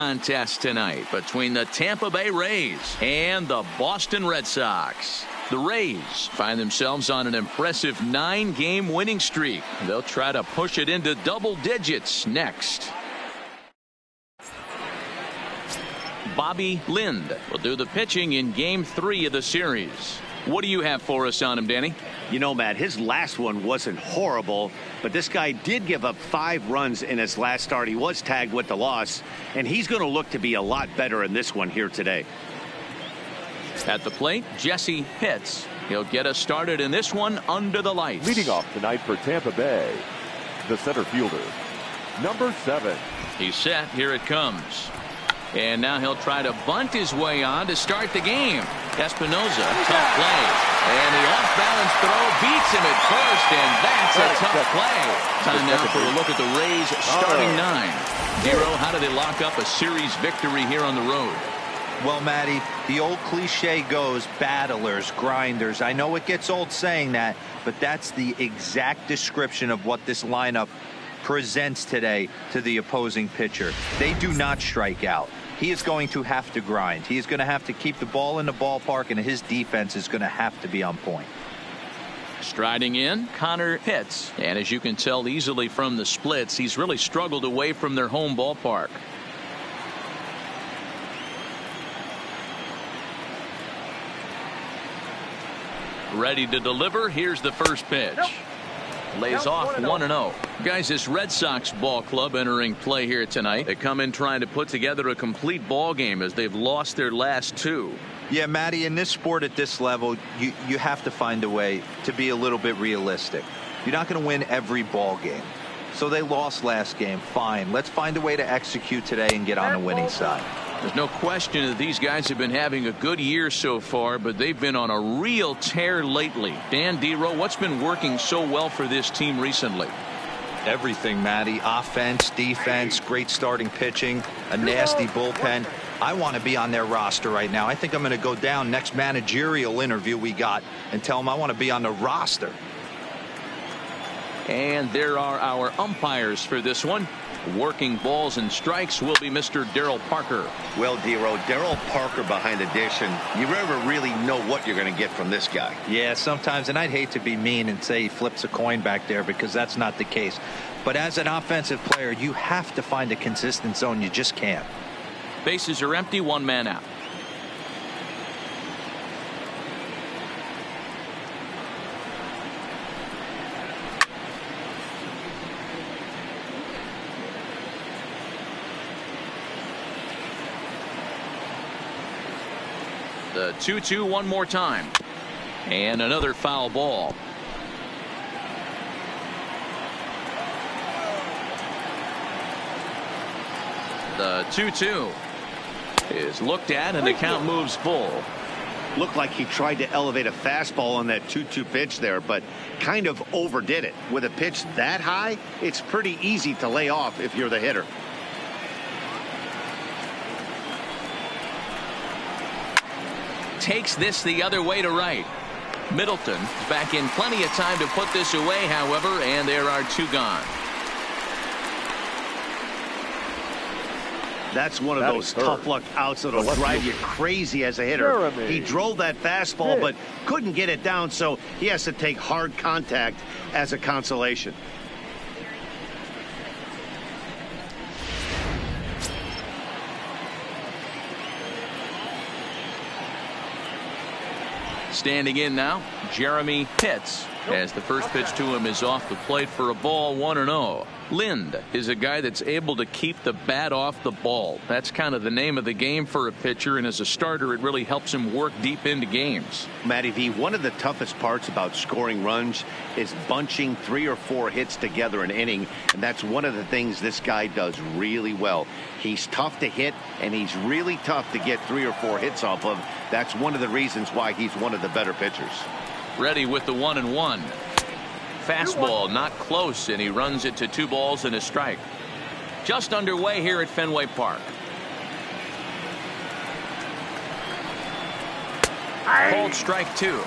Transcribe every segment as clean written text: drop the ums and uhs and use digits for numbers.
Contest tonight between the Tampa Bay Rays and the Boston Red Sox. The Rays find themselves on an impressive 9-game winning streak. They'll try to push it into double digits next. Bobby Lind will do the pitching in Game 3 of the series. What do you have for us on him, Danny? You know, Matt, his last one wasn't horrible, but this guy did give up 5 runs in his last start. He was tagged with the loss, and he's going to look to be a lot better in this one here today. At the plate, Jesse Pitts. He'll get us started in this one under the lights. Leading off tonight for Tampa Bay, the center fielder, number 7. He's set. Here it comes. And now he'll try to bunt his way on to start the game. Espinosa, tough play. And the off-balance throw beats him at first, and that's a tough play. Time now for a look at the Rays starting 9. Dero, how do they lock up a series victory here on the road? Well, Matty, the old cliche goes, battlers, grinders. I know it gets old saying that, but that's the exact description of what this lineup presents today to the opposing pitcher. They do not strike out. He is going to have to grind. He is going to have to keep the ball in the ballpark, and his defense is going to have to be on point. Striding in, Connor Pitts. And as you can tell easily from the splits, he's really struggled away from their home ballpark. Ready to deliver. Here's the first pitch. Lays off 1-0. Guys, this Red Sox ball club entering play here tonight. They come in trying to put together a complete ball game as they've lost their last 2. Yeah, Matty, in this sport at this level, you have to find a way to be a little bit realistic. You're not going to win every ball game. So they lost last game. Fine. Let's find a way to execute today and get on the winning side. There's no question that these guys have been having a good year so far, but they've been on a real tear lately. Dan Dero, what's been working so well for this team recently? Everything, Matty. Offense, defense, great starting pitching, a nasty bullpen. I want to be on their roster right now. I think I'm going to go down next managerial interview we got and tell them I want to be on the roster. And there are our umpires for this one. Working balls and strikes will be Mr. Darryl Parker. Well, Dero, Darryl Parker behind the dish, and you never really know what you're going to get from this guy. Yeah, sometimes, and I'd hate to be mean and say he flips a coin back there because that's not the case. But as an offensive player, you have to find a consistent zone. You just can't. Bases are empty, 1 man out. The 2-2 one more time. And another foul ball. The 2-2 is looked at, and the count moves full. Looked like he tried to elevate a fastball on that 2-2 pitch there, but kind of overdid it. With a pitch that high, it's pretty easy to lay off if you're the hitter. Takes this the other way to right. Middleton back in plenty of time to put this away, however, and there are 2 gone. That's one of those tough luck outs that'll drive you crazy as a hitter. He drove that fastball but couldn't get it down, so he has to take hard contact as a consolation. Standing in now, Jeremy Pitts, as the first pitch to him is off the plate for a ball, 1-0. Lind is a guy that's able to keep the bat off the ball. That's kind of the name of the game for a pitcher, and as a starter, it really helps him work deep into games. Matty V, one of the toughest parts about scoring runs is bunching 3 or 4 hits together an inning, and that's one of the things this guy does really well. He's tough to hit, and he's really tough to get 3 or 4 hits off of. That's one of the reasons why he's one of the better pitchers. Ready with the 1-1. Fastball not close, and he runs it to 2 balls and a strike. Just underway here at Fenway Park. Called strike 2.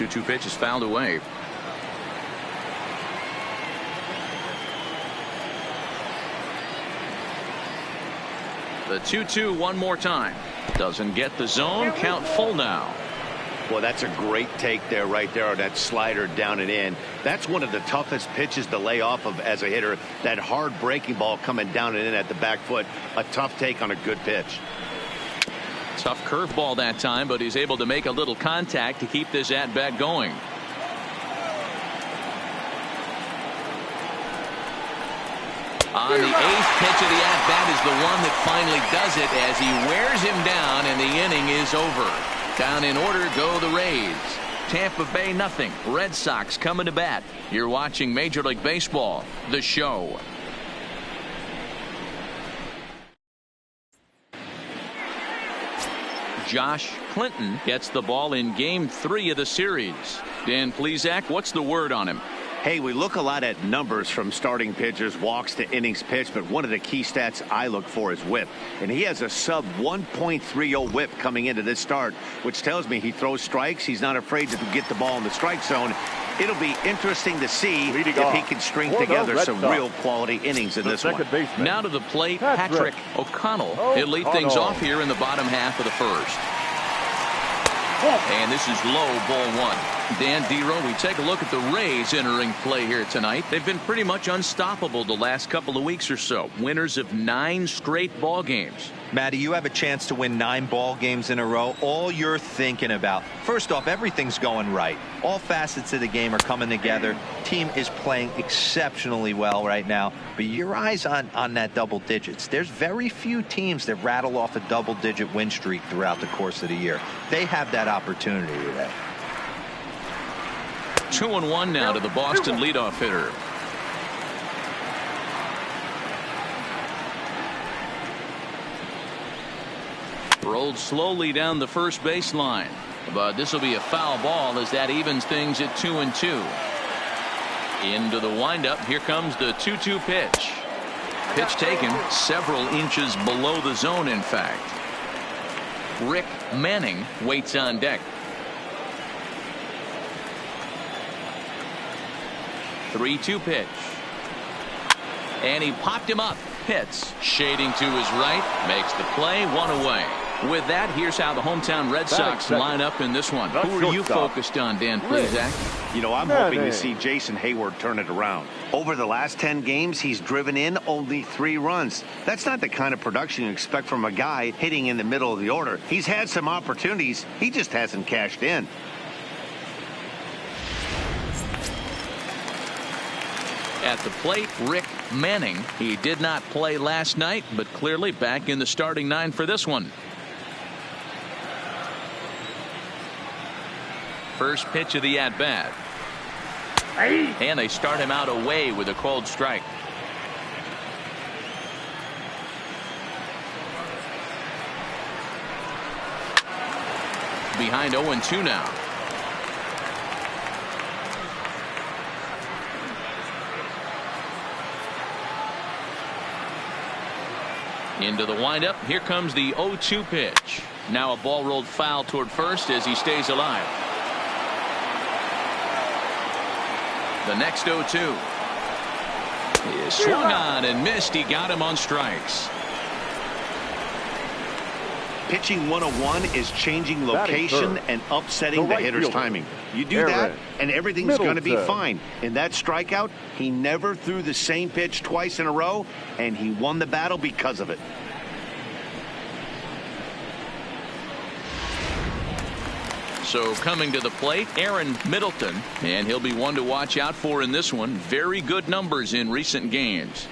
2-2 pitch is fouled away. The 2-2 one more time. Doesn't get the zone. Count full now. Well, that's a great take there, right there, on that slider down and in. That's one of the toughest pitches to lay off of as a hitter. That hard breaking ball coming down and in at the back foot. A tough take on a good pitch. Tough curveball that time, but he's able to make a little contact to keep this at-bat going. On the 8th pitch of the at-bat is the one that finally does it as he wears him down, and the inning is over. Down in order go the Rays. Tampa Bay nothing. Red Sox coming to bat. You're watching Major League Baseball, the show. Josh Clinton gets the ball in Game 3 of the series. Dan Plesac, what's the word on him? Hey, we look a lot at numbers from starting pitchers, walks to innings pitched, but one of the key stats I look for is whip. And he has a sub 1.30 whip coming into this start, which tells me he throws strikes. He's not afraid to get the ball in the strike zone. It'll be interesting to see if he can string together some real quality innings in this one. Now to the plate, Patrick O'Connell. He'll lead things off here in the bottom half of the first. And this is low, ball one. Dan Dero, we take a look at the Rays entering play here tonight. They've been pretty much unstoppable the last couple of weeks or so. Winners of 9 straight ball games. Matty, you have a chance to win 9 ball games in a row. All you're thinking about, first off, everything's going right. All facets of the game are coming together. Team is playing exceptionally well right now. But your eyes on that double digits. There's very few teams that rattle off a double-digit win streak throughout the course of the year. They have that opportunity today. 2-1 now to the Boston leadoff hitter. Rolled slowly down the first baseline, but this will be a foul ball as that evens things at 2-2. Into the windup. Here comes the 2-2 pitch. Pitch taken several inches below the zone, in fact. Rick Manning waits on deck. 3-2 pitch. And he popped him up. Hits. Shading to his right. Makes the play. 1 away. With that, here's how the hometown Red Sox line up in this one. Who are you focused on, Dan Plesac? You know, I'm hoping to see Jason Hayward turn it around. Over the last 10 games, he's driven in only 3 runs. That's not the kind of production you expect from a guy hitting in the middle of the order. He's had some opportunities. He just hasn't cashed in. At the plate, Rick Manning. He did not play last night, but clearly back in the starting 9 for this one. First pitch of the at-bat. And they start him out away with a called strike. Behind 0-2 now. Into the windup. Here comes the 0-2 pitch. Now a ball rolled foul toward first as he stays alive. The next 0-2 is swung on and missed. He got him on strikes. Pitching 101 is changing location and upsetting the hitter's timing. You do that, and everything's going to be fine. In that strikeout, he never threw the same pitch twice in a row, and he won the battle because of it. So coming to the plate, Aaron Middleton, and he'll be one to watch out for in this one. Very good numbers in recent games.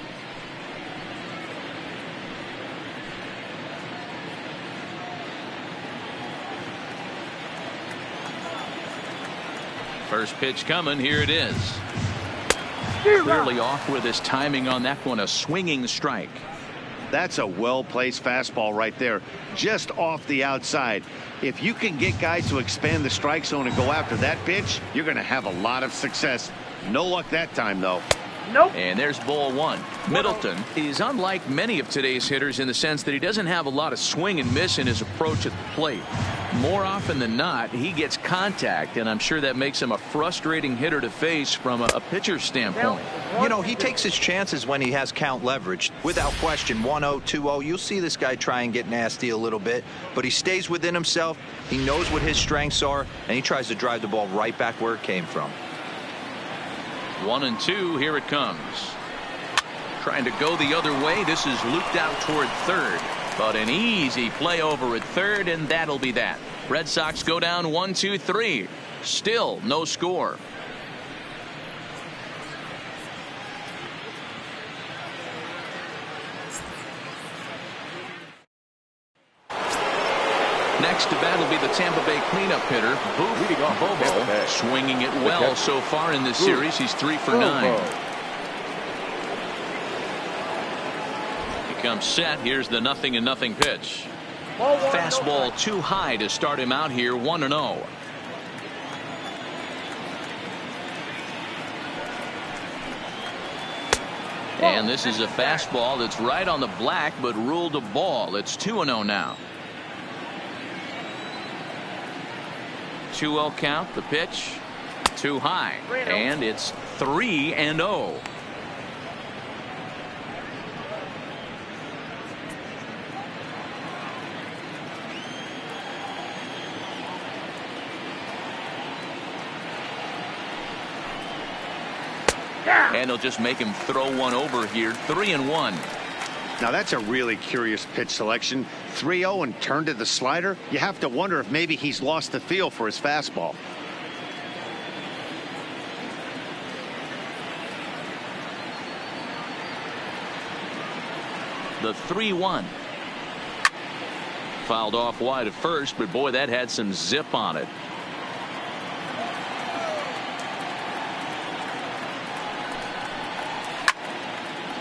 First pitch coming. Here it is. Clearly off with his timing on that one. A swinging strike. That's a well-placed fastball right there, just off the outside. If you can get guys to expand the strike zone and go after that pitch, you're going to have a lot of success. No luck that time, though. Nope. And there's ball 1. Middleton is unlike many of today's hitters in the sense that he doesn't have a lot of swing and miss in his approach at the plate. More often than not, he gets contact, and I'm sure that makes him a frustrating hitter to face from a pitcher's standpoint. You know, he takes his chances when he has count leverage. Without question, 1-0, 2-0, you'll see this guy try and get nasty a little bit, but he stays within himself. He knows what his strengths are, and he tries to drive the ball right back where it came from. 1-2, here it comes. Trying to go the other way. This is looped out toward third. But an easy play over at third, and that'll be that. Red Sox go down 1-2-3. Still no score. Next to bat will be the Tampa Bay cleanup hitter, Bobo, swinging it well so far in this series. He's 3 for 9. Comes set. Here's the 0-0 pitch. Fastball too high to start him out here. 1-0. And this is a fastball that's right on the black but ruled a ball. It's 2-0 now. 2-0 count. The pitch too high, and it's 3-0. And he'll just make him throw one over here. 3-1. Now that's a really curious pitch selection. 3-0 and turned to the slider. You have to wonder if maybe he's lost the feel for his fastball. The 3-1. Fouled off wide at first, but boy, that had some zip on it.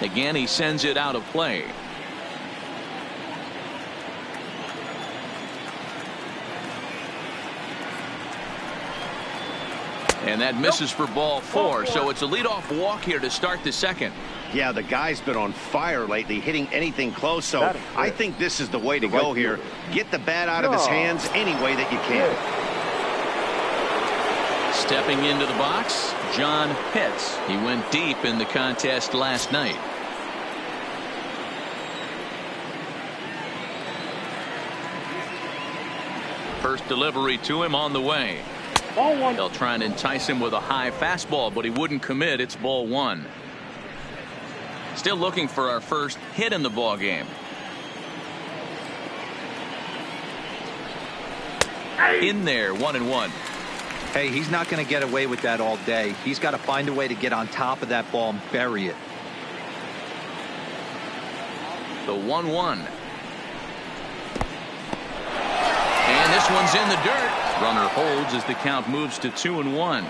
Again, he sends it out of play. And that misses for ball 4. So it's a leadoff walk here to start the second. Yeah, the guy's been on fire lately, hitting anything close. So I think this is the way to go here. Get the bat out of his hands any way that you can. Stepping into the box, John Pitts. He went deep in the contest last night. First delivery to him on the way. They'll try and entice him with a high fastball, but he wouldn't commit. It's ball 1. Still looking for our first hit in the ball game. In there, 1-1. Hey, he's not going to get away with that all day. He's got to find a way to get on top of that ball and bury it. The 1-1. And this one's in the dirt. Runner holds as the count moves to 2-1.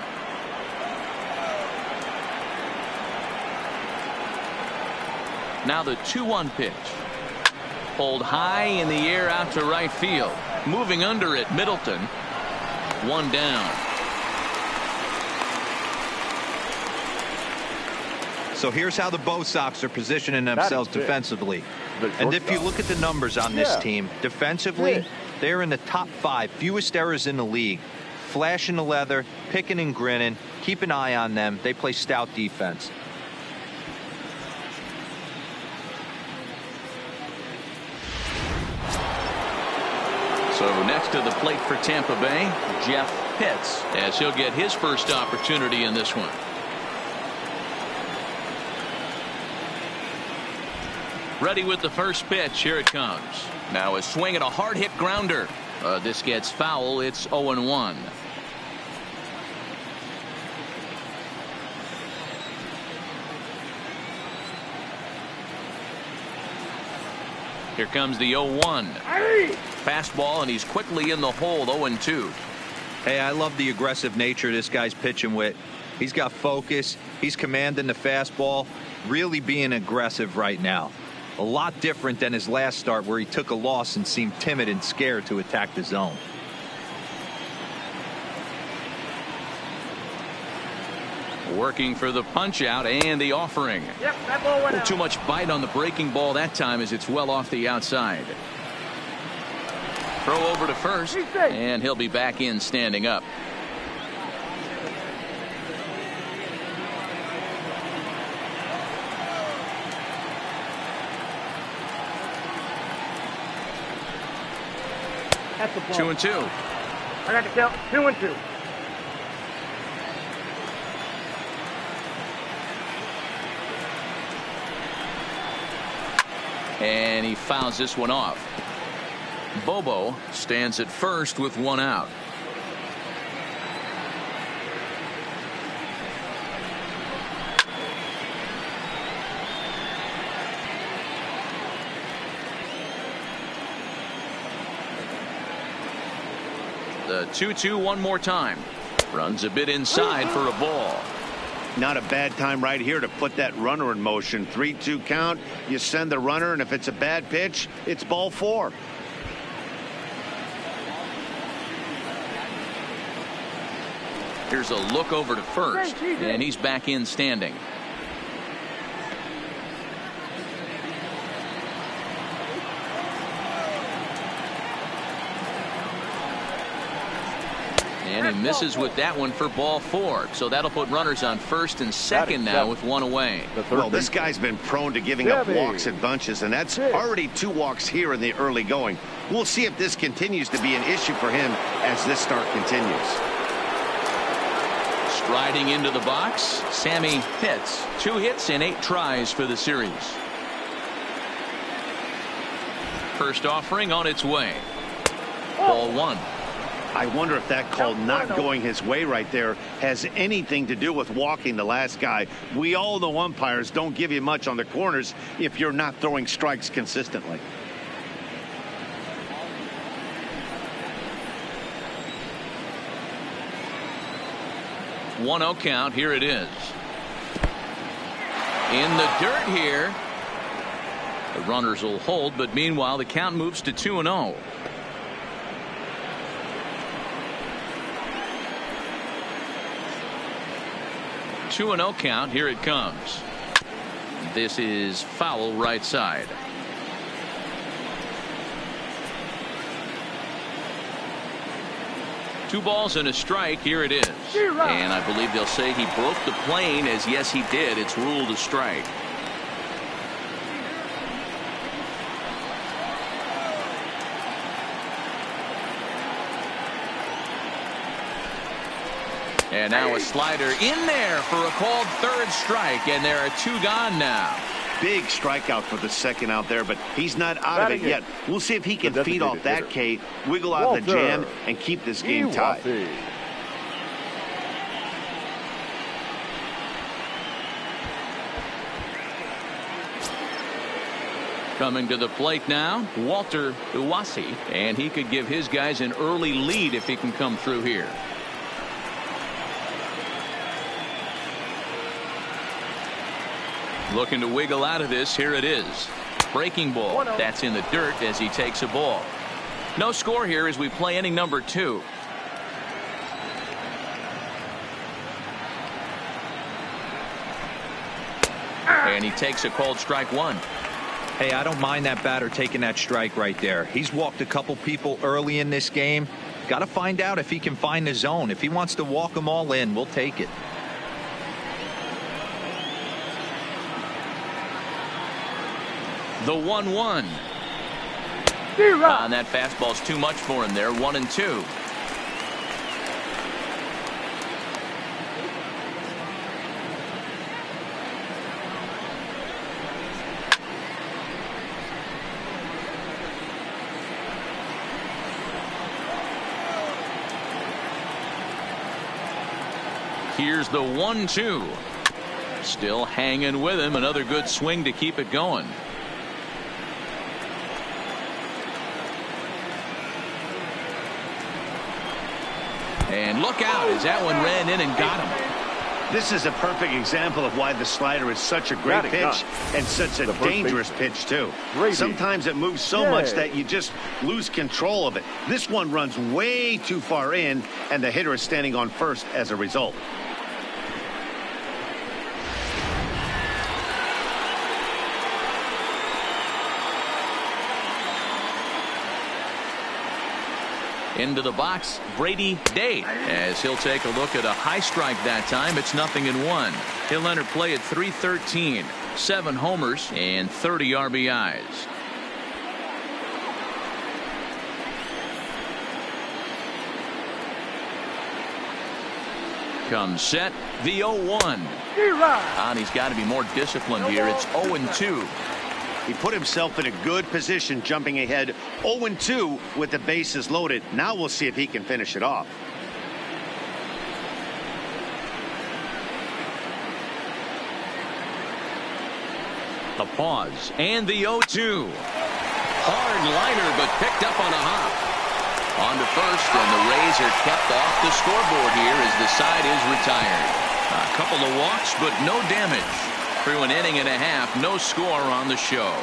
Now the 2-1 pitch. Pulled high in the air out to right field. Moving under it, Middleton. 1 down. So here's how the Bo Sox are positioning themselves defensively. And if you look at the numbers on this team, defensively, they're in the top 5, fewest errors in the league. Flashing the leather, picking and grinning. Keep an eye on them. They play stout defense. So next to the plate for Tampa Bay, Jeff Pitts, as he'll get his first opportunity in this one. Ready with the first pitch. Here it comes. Now a swing and a hard hit grounder. This gets foul. It's 0-1. Here comes the 0-1. Fastball, and he's quickly in the hole. 0-2. Hey, I love the aggressive nature this guy's pitching with. He's got focus. He's commanding the fastball. Really being aggressive right now. A lot different than his last start where he took a loss and seemed timid and scared to attack the zone. Working for the punch out and the offering. Yep, that ball went out. Too much bite on the breaking ball that time as it's well off the outside. Throw over to first, and he'll be back in standing up. That's the ball. 2-2. I got the count. 2-2. And he fouls this one off. Bobo stands at first with one out. The 2-2 one more time. Runs a bit inside for a ball. Not a bad time right here to put that runner in motion. 3-2 count. You send the runner, and if it's a bad pitch, it's ball 4. Here's a look over to first, and he's back in standing. And he misses with that one for ball 4. So that'll put runners on first and second now with one away. Well, this guy's been prone to giving up walks in bunches, and that's already 2 walks here in the early going. We'll see if this continues to be an issue for him as this start continues. Striding into the box, Sammy Pitts. 2 hits and 8 tries for the series. First offering on its way. Ball 1. I wonder if that call not going his way right there has anything to do with walking the last guy. We all know umpires don't give you much on the corners if you're not throwing strikes consistently. One-0 count. Here it is. In the dirt here. The runners will hold, but meanwhile the count moves to 2-0. 2-0 count. Here it comes. This is foul right side. Two balls and a strike. Here it is. And I believe they'll say he broke the plane, as yes he did. It's ruled a strike. And now a slider in there for a called third strike, and there are 2 gone now. Big strikeout for the second out there, but he's not out of it yet. We'll see if he can feed off that K, wiggle out the jam, and keep this game tied. Coming to the plate now, Walter Iwasi, and he could give his guys an early lead if he can come through here. Looking to wiggle out of this. Here it is. Breaking ball. That's in the dirt as he takes a ball. No score here as we play inning number 2. And he takes a called strike 1. Hey, I don't mind that batter taking that strike right there. He's walked a couple people early in this game. Got to find out if he can find the zone. If he wants to walk them all in, we'll take it. The 1-1. And that fastball's too much for him there. 1-2. Here's the 1-2. Still hanging with him. Another good swing to keep it going. And look out as that one ran in and got him. This is a perfect example of why the slider is such a great pitch and such a dangerous pitch too. Sometimes it moves so much that you just lose control of it. This one runs way too far in, and the hitter is standing on first as a result. Into the box, Brady Day, as he'll take a look at a high strike that time. It's 0-1. He'll enter play at 313, 7 homers and 30 RBIs. Comes set, the 0-1. And he's got to be more disciplined here. It's 0-2. He put himself in a good position jumping ahead 0-2 with the bases loaded. Now we'll see if he can finish it off. A pause and the 0-2. Hard liner but picked up on a hop. On to first, and the Rays are kept off the scoreboard here as the side is retired. A couple of walks but no damage. Through an inning and a half, no score on the show.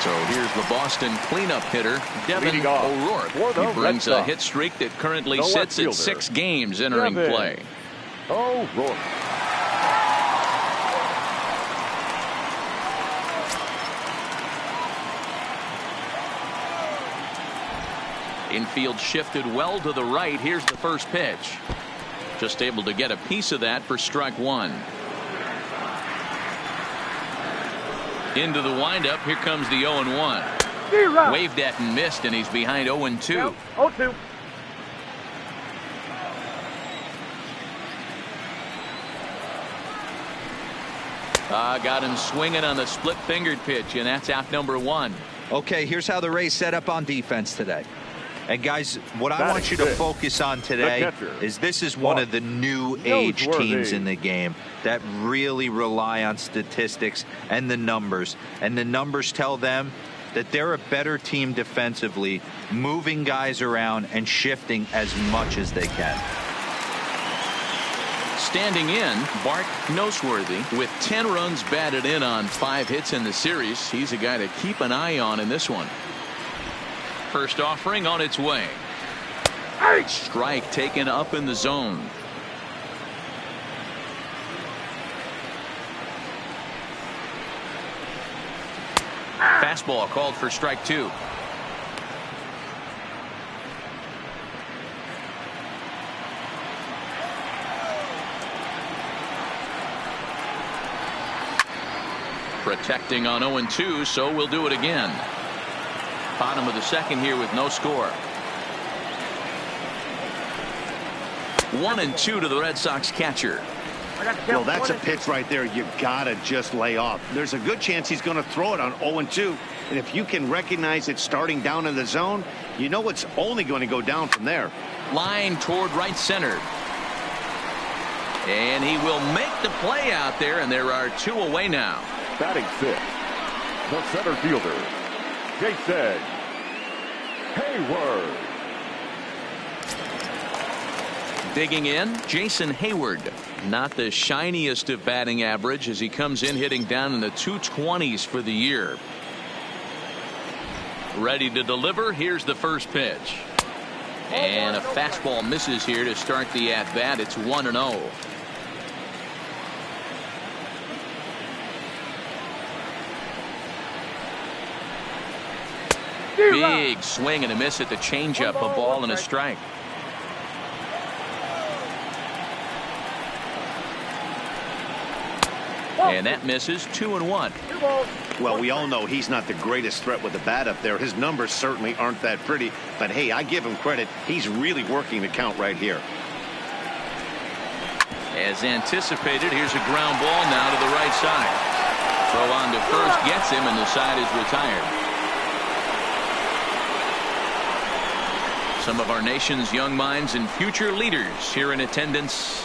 So here's the Boston cleanup hitter, Devin O'Rourke. He brings a hit streak that currently sits at 6 games entering play. O'Rourke. Infield shifted well to the right. Here's the first pitch. Just able to get a piece of that for strike 1. Into the windup. Here comes the 0-1. Waved at and missed, and he's behind 0-2. 0-2. Got him swinging on the split-fingered pitch, and that's out number 1. Okay, here's how the Rays set up on defense today. And guys, what I want you to focus on today is this is one of the new age teams in the game that really rely on statistics and the numbers. And the numbers tell them that they're a better team defensively, moving guys around and shifting as much as they can. Standing in, Bart Noseworthy with 10 runs batted in on 5 hits in the series. He's a guy to keep an eye on in this one. First offering on its way. Strike taken up in the zone. Fastball called for strike 2. Protecting on 0-2, so we'll do it again. Bottom of the second here with no score. 1-2 to the Red Sox catcher. Well, that's a pitch right there you gotta just lay off. There's a good chance he's going to throw it on 0-2, and if you can recognize it starting down in the zone, you know it's only going to go down from there. Line toward right center, and he will make the play out there, and there are 2 away now. Batting 6, the center fielder, Jason Hayward. Digging in, Jason Hayward. Not the shiniest of batting average as he comes in hitting down in the 220s for the year. Ready to deliver. Here's the first pitch. And a fastball misses here to start the at-bat. It's 1-0. Big swing and a miss at the changeup. A ball and a strike. And that misses. 2-1. Well, we all know he's not the greatest threat with the bat up there. His numbers certainly aren't that pretty. But hey, I give him credit. He's really working the count right here. As anticipated, here's a ground ball now to the right side. Throw on to first gets him, and the side is retired. Some of our nation's young minds and future leaders here in attendance.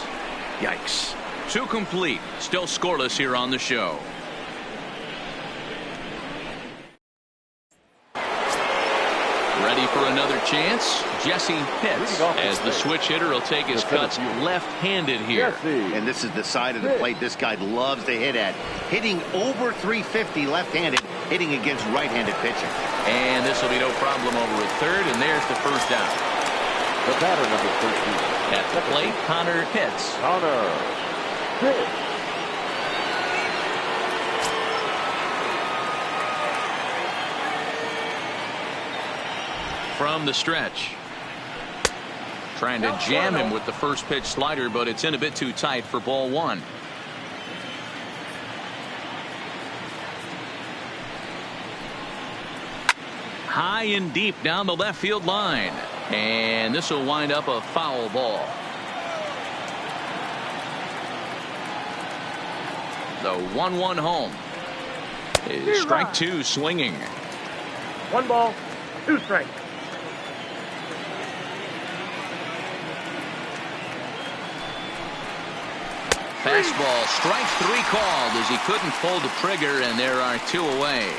Yikes. 2 complete. Still scoreless here on the show. Ready for another chance. Jesse Pitts, as the switch hitter, will take his cuts left-handed here. And this is the side of the plate this guy loves to hit at. Hitting over 350 left-handed, hitting against right-handed pitching. And this will be no problem over at third, and there's the first out. The batter, number 13. At the plate, Connor Pitts. Connor Pitts. from the stretch. Trying to jam him with the first pitch slider, but it's in a bit too tight for ball one. High and deep down the left field line. And this will wind up a foul ball. The 1-1 home. Is strike two swinging. 1 ball, 2 strikes. Fastball, strike 3 called as he couldn't pull the trigger, and there are 2 away.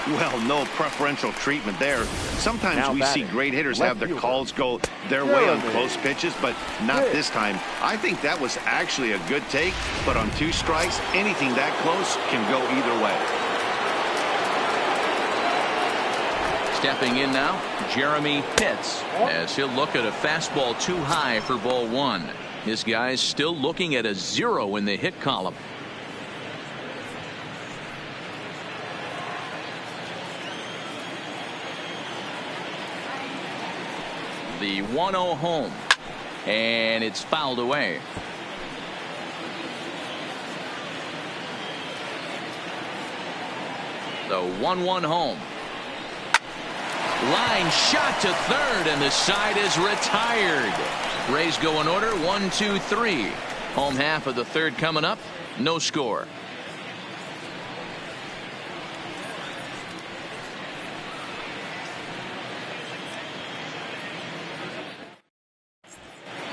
Well, no preferential treatment there. Sometimes Now we see great hitters have their calls go their way on close pitches, but not this time. I think that was actually a good take, but on 2 strikes, anything that close can go either way. Stepping in now, Jeremy Pitts, as he'll look at a fastball too high for ball 1. This guy's still looking at a 0 in the hit column. The 1-0 home, and it's fouled away. The 1-1 home. Line shot to third, and the side is retired. Rays go in order, 1, 2, 3. Home half of the third coming up. No score.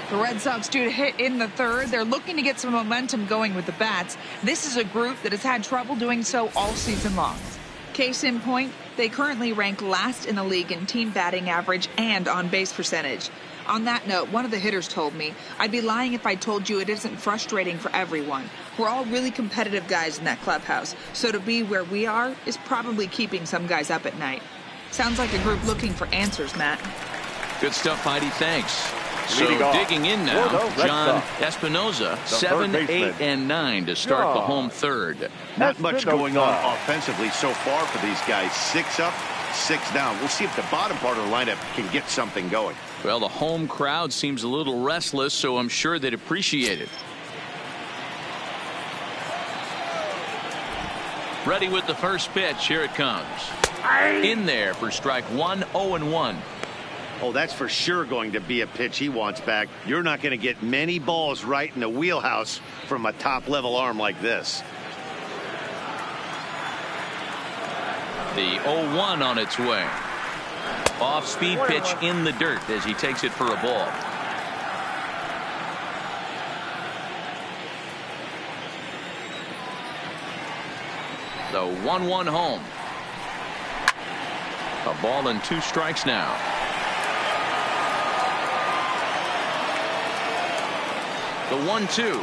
The Red Sox due to hit in the third. They're looking to get some momentum going with the bats. This is a group that has had trouble doing so all season long. Case in point, they currently rank last in the league in team batting average and on base percentage. On that note, one of the hitters told me, "I'd be lying if I told you it isn't frustrating for everyone. We're all really competitive guys in that clubhouse, so to be where we are is probably keeping some guys up at night." Sounds like a group looking for answers, Matt. Good stuff, Heidi. Thanks. So Leading off digging in now, for the Red John Sox, Espinoza, the 7, third 8, baseman. and 9 to start the home third. Not much going on Espinoza. offensively so far for these guys. 6 up, 6 down. We'll see if the bottom part of the lineup can get something going. Well, the home crowd seems a little restless, so I'm sure they'd appreciate it. Ready with the first pitch. Here it comes. In there for strike 1, 0-1. Oh, that's for sure going to be a pitch he wants back. You're not going to get many balls right in the wheelhouse from a top-level arm like this. The 0-1 on its way. Off-speed pitch in the dirt as he takes it for a ball. The 1-1 home. A ball and 2 strikes now. The 1-2.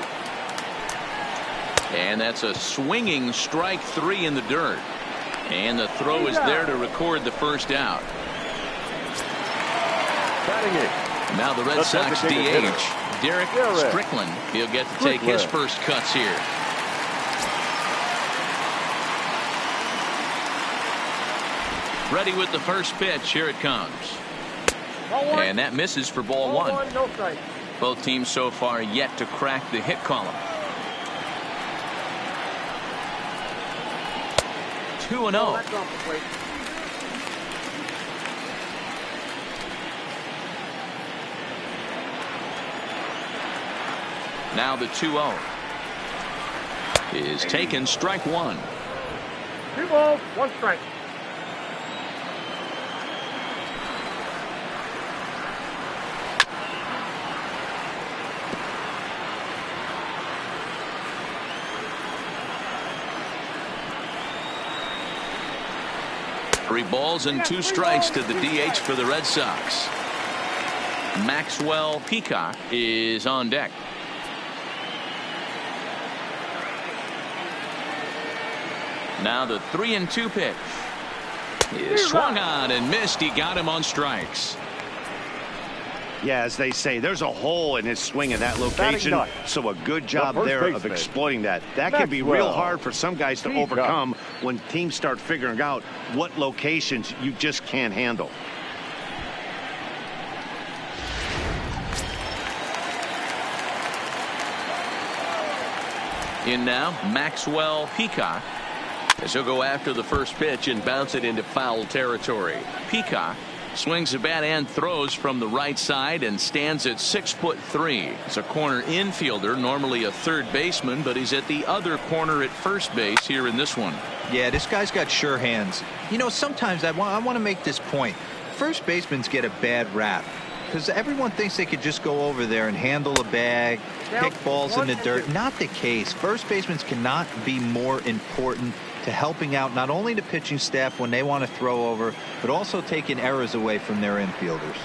And that's a swinging strike 3 in the dirt. And the throw is there to record the first out. Batting it. Now the Red Sox DH, Derek Strickland. He'll get to take his first cuts here. Ready with the first pitch. Here it comes. And that misses for ball 1. No strike. Both teams so far yet to crack the hit column. 2-0. That's off the plate. Now the 2-0 is taken, strike 1. 2 balls, 1 strike. Three balls and 2 strikes to the DH for the Red Sox. Maxwell Peacock is on deck. Now the 3-2 pitch is swung on and missed. He got him on strikes. Yeah, as they say, there's a hole in his swing in that location, so a good job there of exploiting that. That can be real hard for some guys to overcome when teams start figuring out what locations you just can't handle. In now, Maxwell Peacock, as he'll go after the first pitch and bounce it into foul territory. Peacock swings the bat and throws from the right side and stands at 6'3". He's a corner infielder, normally a third baseman, but he's at the other corner at first base here in this one. Yeah, this guy's got sure hands. You know, sometimes I want to make this point. First basemans get a bad rap because everyone thinks they could just go over there and handle a bag, pick balls in the dirt. Not the case. First basemen cannot be more important to helping out not only the pitching staff when they want to throw over, but also taking errors away from their infielders.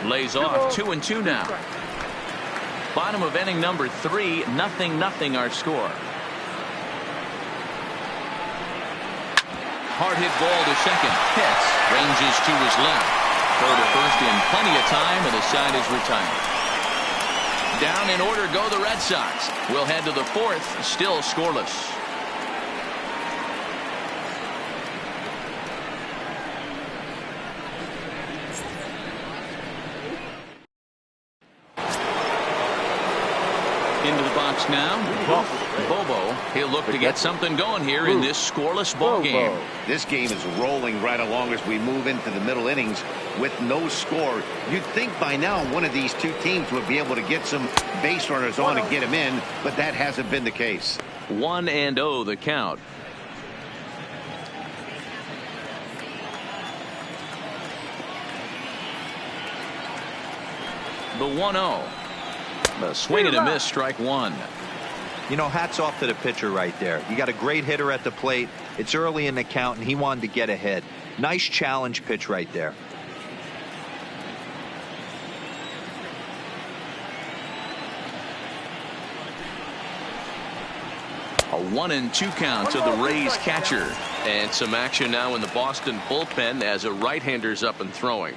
Lays off 2-2 now. Bottom of inning number 3, 0-0 our score. Hard hit ball to second. Hits. Ranges to his left. Throw to first in plenty of time, and the side is retired. Down in order go the Red Sox. We'll head to the 4th, still scoreless. Into the box now. Bobo. He'll look to get something going here in this scoreless ball game. This game is rolling right along as we move into the middle innings with no score. You'd think by now one of these two teams would be able to get some base runners on and get them in, but that hasn't been the case. 1-0 the count. The 1-0. The swing and a miss, strike one. You know, hats off to the pitcher right there. You got a great hitter at the plate. It's early in the count, and he wanted to get ahead. Nice challenge pitch right there. A 1-2 count to the Rays catcher. And some action now in the Boston bullpen as a right-hander's up and throwing.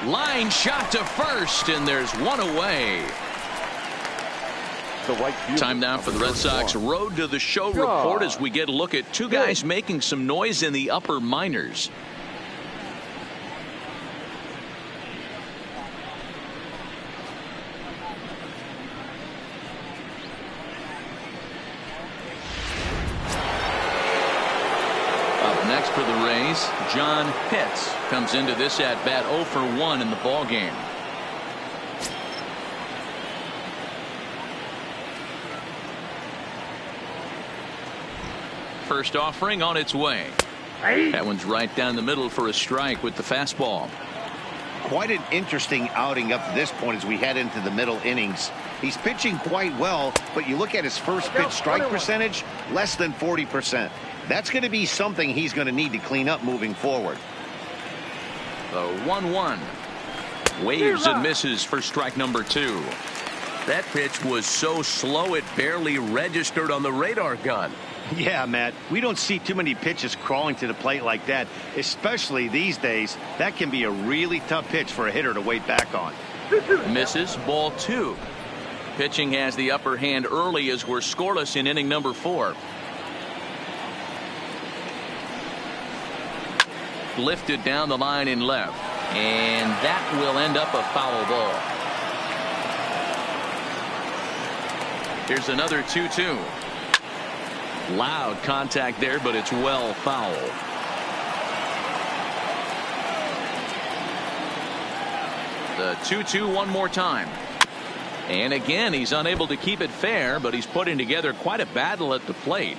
Line shot to first, and there's one away. Time now for the Red Sox Road to the Show report as we get a look at two guys making some noise in the upper minors. Next for the Rays, John Pitts comes into this at bat 0 for 1 in the ball game. First offering on its way. That one's right down the middle for a strike with the fastball. Quite an interesting outing up to this point as we head into the middle innings. He's pitching quite well, but you look at his first pitch strike percentage, less than 40%. That's going to be something he's going to need to clean up moving forward. The 1-1. Waves and misses for strike number 2. That pitch was so slow it barely registered on the radar gun. Yeah, Matt, we don't see too many pitches crawling to the plate like that, especially these days. That can be a really tough pitch for a hitter to wait back on. Misses, ball 2. Pitching has the upper hand early as we're scoreless in inning number 4. Lifted down the line in left, and that will end up a foul ball. Here's another 2-2. Loud contact there, but it's well foul. The 2-2 one more time. And again, he's unable to keep it fair, but he's putting together quite a battle at the plate.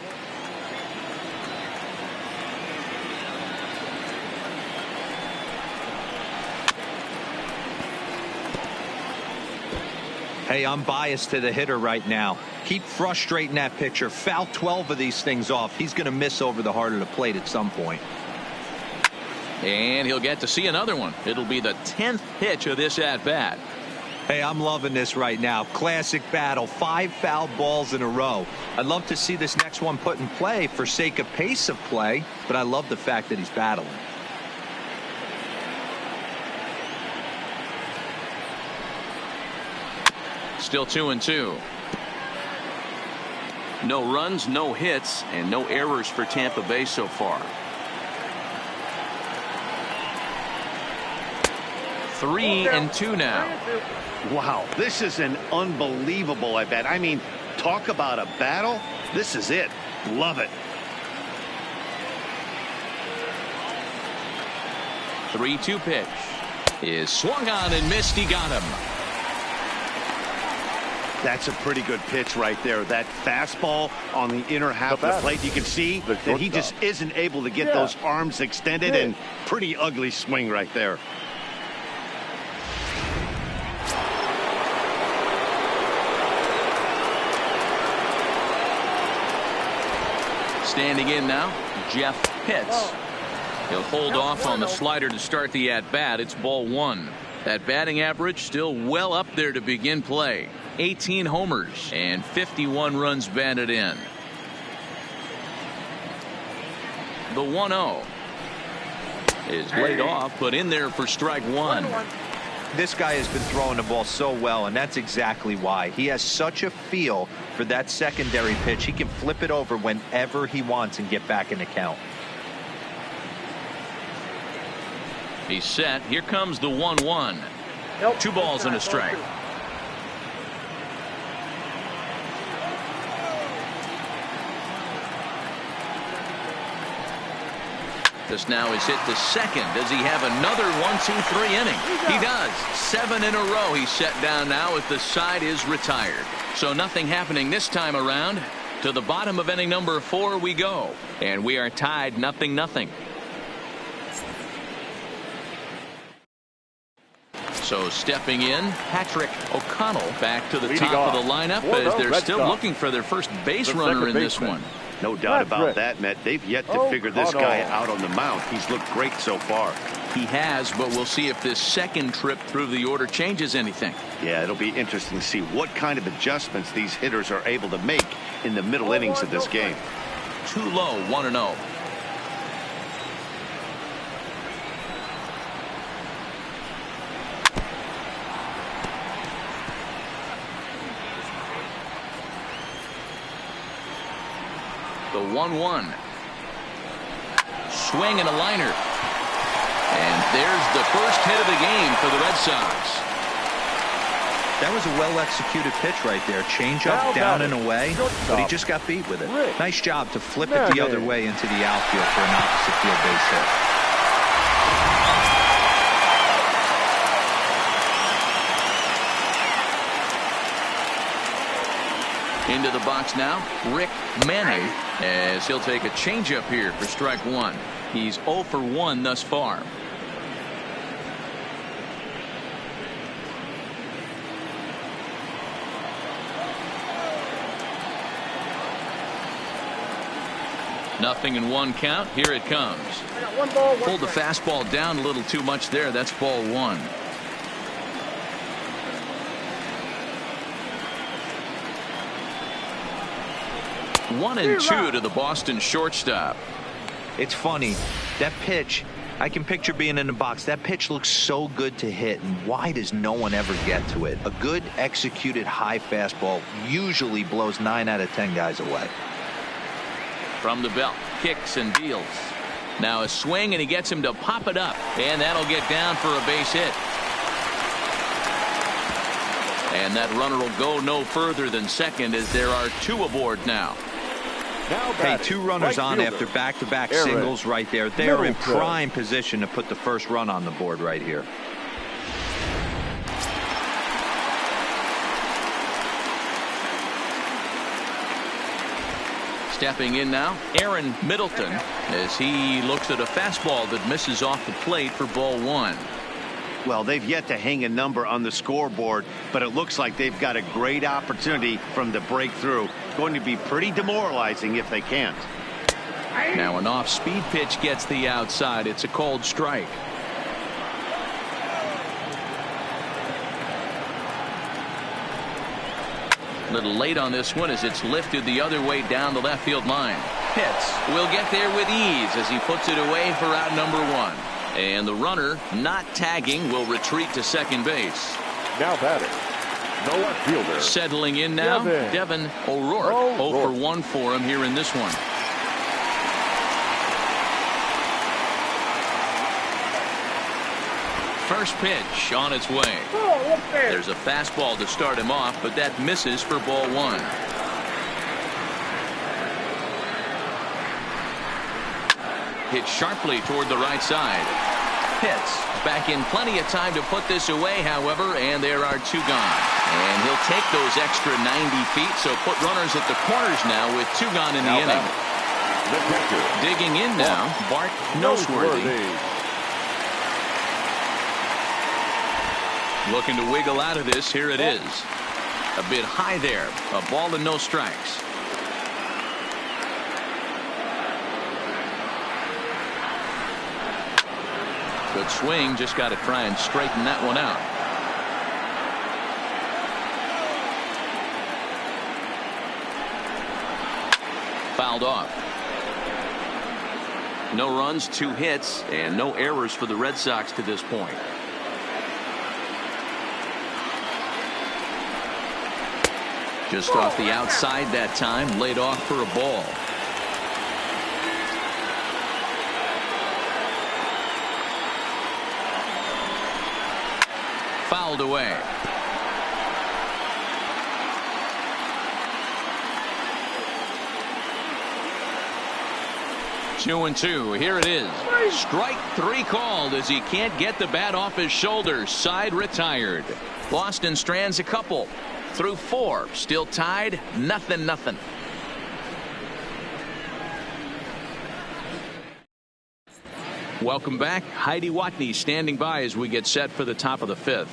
Hey, I'm biased to the hitter right now. Keep frustrating that pitcher. Foul 12 of these things off. He's going to miss over the heart of the plate at some point. And he'll get to see another one. It'll be the 10th pitch of this at-bat. Hey, I'm loving this right now. Classic battle. 5 foul balls in a row. I'd love to see this next one put in play for sake of pace of play, but I love the fact that he's battling. Still 2-2. No runs, no hits, and no errors for Tampa Bay so far. 3-2 now. Wow, this is an unbelievable at bat. I mean, talk about a battle. This is it. Love it. 3-2 pitch is swung on and missed. He got him. That's a pretty good pitch right there. That fastball on the inner half of the plate. You can see that he just isn't able to get those arms extended, and pretty ugly swing right there. Standing in now, Jeff Pitts. He'll hold off on the slider to start the at-bat. It's ball one. That batting average still well up there to begin play. 18 homers and 51 runs batted in. The 1-0 is laid off, but in there for strike one. This guy has been throwing the ball so well, and that's exactly why. He has such a feel for that secondary pitch. He can flip it over whenever he wants and get back in the count. He's set. Here comes the 1-1. 2 balls and a strike. This now is hit to second. Does he have another 1-2-3 inning? He does. 7 in a row. He's set down now as the side is retired. So nothing happening this time around. To the bottom of inning number 4 we go. And we are tied 0-0. So stepping in, Patrick O'Connell back to the top of the lineup as they're still looking for their first base runner in this one. No doubt about that, Matt. They've yet to figure this guy out on the mound. He's looked great so far. He has, but we'll see if this second trip through the order changes anything. Yeah, it'll be interesting to see what kind of adjustments these hitters are able to make in the middle innings of this game. Too low, 1-0. The 1-1. Swing and a liner. And there's the first hit of the game for the Red Sox. That was a well-executed pitch right there. Change up, down and away, but he just got beat with it. Nice job to flip it the other way into the outfield for an opposite field base hit. Into the box now, Rick Manning, as he'll take a changeup here for strike one. He's 0 for 1 thus far. Nothing in 1 count. Here it comes. Pulled the fastball down a little too much there. That's ball 1. One and 2 to the Boston shortstop. It's funny, that pitch, I can picture being in the box. That pitch looks so good to hit, and why does no one ever get to it? A good executed high fastball usually blows 9 out of 10 guys away. From the belt, kicks and deals. Now a swing, and he gets him to pop it up, and that'll get down for a base hit. And that runner will go no further than second, as there are 2 aboard now. Hey, 2 runners on after back-to-back singles right there. They're in prime position to put the first run on the board right here. Stepping in now, Aaron Middleton, as he looks at a fastball that misses off the plate for ball 1. Well, they've yet to hang a number on the scoreboard, but it looks like they've got a great opportunity from the breakthrough. Going to be pretty demoralizing if they can't. Now an off-speed pitch gets the outside. It's a called strike. A little late on this one as it's lifted the other way down the left field line. Pitts will get there with ease as he puts it away for out number 1. And the runner, not tagging, will retreat to second base. Now batting, No left fielder. Settling in now, Devin O'Rourke. 0 for 1 for him here in this one. First pitch on its way. There's a fastball to start him off, but that misses for ball 1. Hit sharply toward the right side. Pitts back in plenty of time to put this away, however, and there are 2 gone. And he'll take those extra 90 feet, so put runners at the corners now with 2 gone in the inning. Digging in now, Bart Noseworthy. Looking to wiggle out of this. Here it is. A bit high there. A ball and no strikes. Good swing. Just got to try and straighten that one out. Fouled off. No runs, 2 hits, and no errors for the Red Sox to this point. Just off the outside that time, laid off for a ball. Fouled away. Two and two. Here it is. Strike 3 called as he can't get the bat off his shoulder. Side retired. Boston strands a couple. Through 4. Still tied. 0-0. Welcome back. Heidi Watney standing by as we get set for the top of the 5th.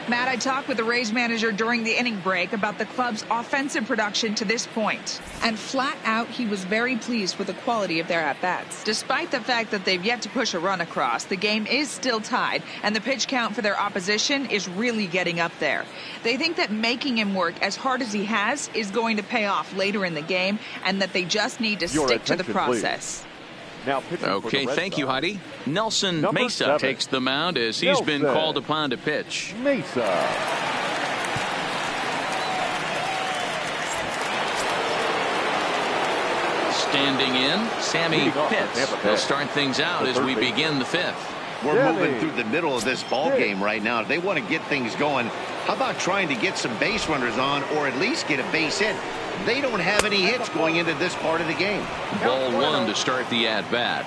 Matt, I talked with the Rays manager during the inning break about the club's offensive production to this point. And flat out, he was very pleased with the quality of their at-bats. Despite the fact that they've yet to push a run across, the game is still tied, and the pitch count for their opposition is really getting up there. They think that making him work as hard as he has is going to pay off later in the game, and that they just need to stick to the process. Now okay, thank you, Heidi. Nelson Mesa 7 takes the mound as he's been called upon to pitch. Mesa. Standing in, Sammy Pitts. He'll start things out as we begin the 5th. We're moving through the middle of this ball game right now. If they want to get things going, how about trying to get some base runners on or at least get a base hit? They don't have any hits going into this part of the game. Ball 1 to start the at-bat.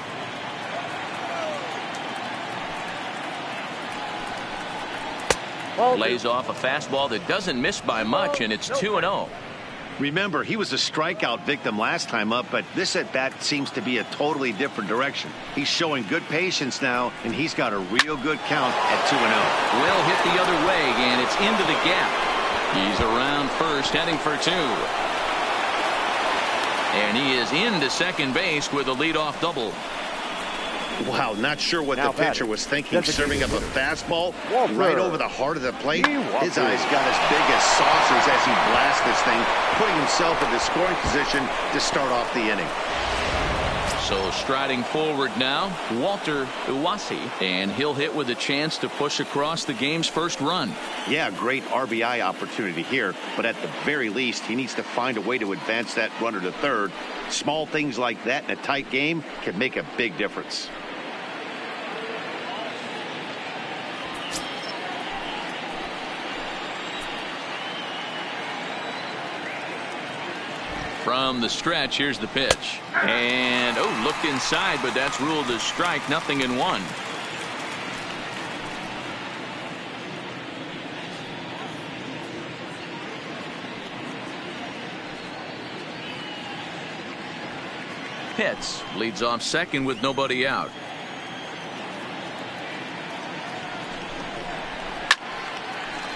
Lays off a fastball that doesn't miss by much, and it's 2-0. Remember, he was a strikeout victim last time up, but this at-bat seems to be a totally different direction. He's showing good patience now, and he's got a real good count at 2-0. Well hit the other way, and it's into the gap. He's around first, heading for 2. And he is into second base with a leadoff double. Wow, not sure what the pitcher was thinking, serving up a fastball right over the heart of the plate. His eyes got as big as saucers as he blasts this thing, putting himself in the scoring position to start off the inning. So striding forward now, Walter Iwasi, and he'll hit with a chance to push across the game's first run. Yeah, great RBI opportunity here, but at the very least, he needs to find a way to advance that runner to third. Small things like that in a tight game can make a big difference. From the stretch, here's the pitch. And, looked inside, but that's ruled a strike, 0-1. Pitts leads off second with nobody out.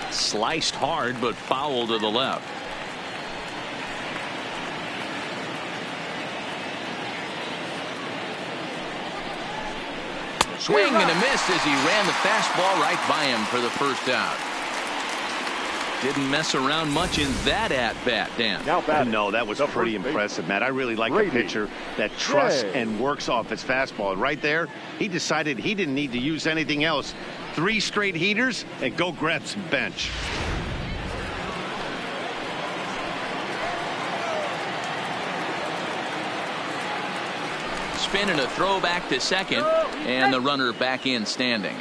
Sliced hard, but foul to the left. Swing and a miss as he ran the fastball right by him for the first out. Didn't mess around much in that at-bat, Dan. No, that was pretty impressive, Matt. I really like a pitcher that trusts and works off his fastball. And right there, he decided he didn't need to use anything else. 3 straight heaters and go grab some bench. spin and a throw back to second, and the runner back in standing.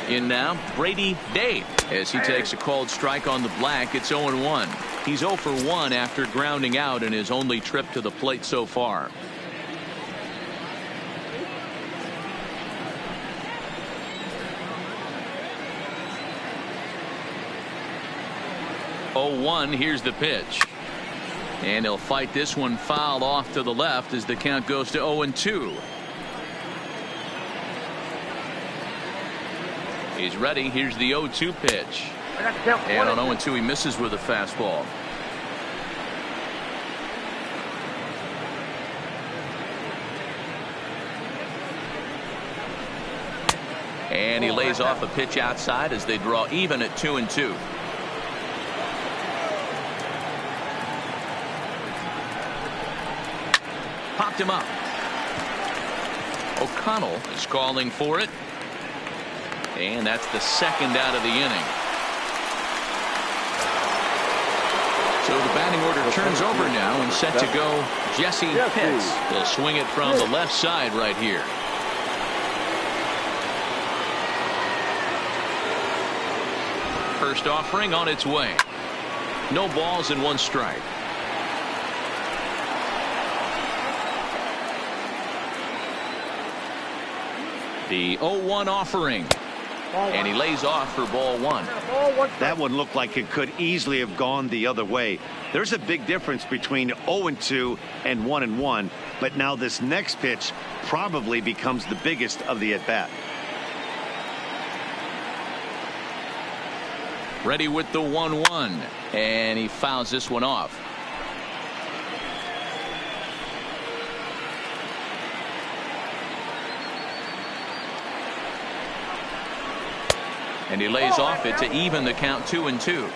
In now, Brady Day, as he takes a called strike on the black. It's 0-1. He's 0 for 1 after grounding out in his only trip to the plate so far. Here's the pitch. And he'll fight this one foul off to the left as the count goes to 0-2. He's ready. Here's the 0-2 pitch. And on 0-2 he misses with a fastball. And he lays off a pitch outside as they draw even at 2-2. Popped him up. O'Connell is calling for it. And that's the second out of the inning. So the batting order turns over now and set to go Jesse Pitts. He'll swing it from the left side right here. First offering on its way. No balls and 1 strike. The 0-1 offering. And he lays off for ball 1. That one looked like it could easily have gone the other way. There's a big difference between 0-2 and 1-1. But now this next pitch probably becomes the biggest of the at-bat. Ready with the 1-1. And he fouls this one off. And he lays off it to even the count 2-2.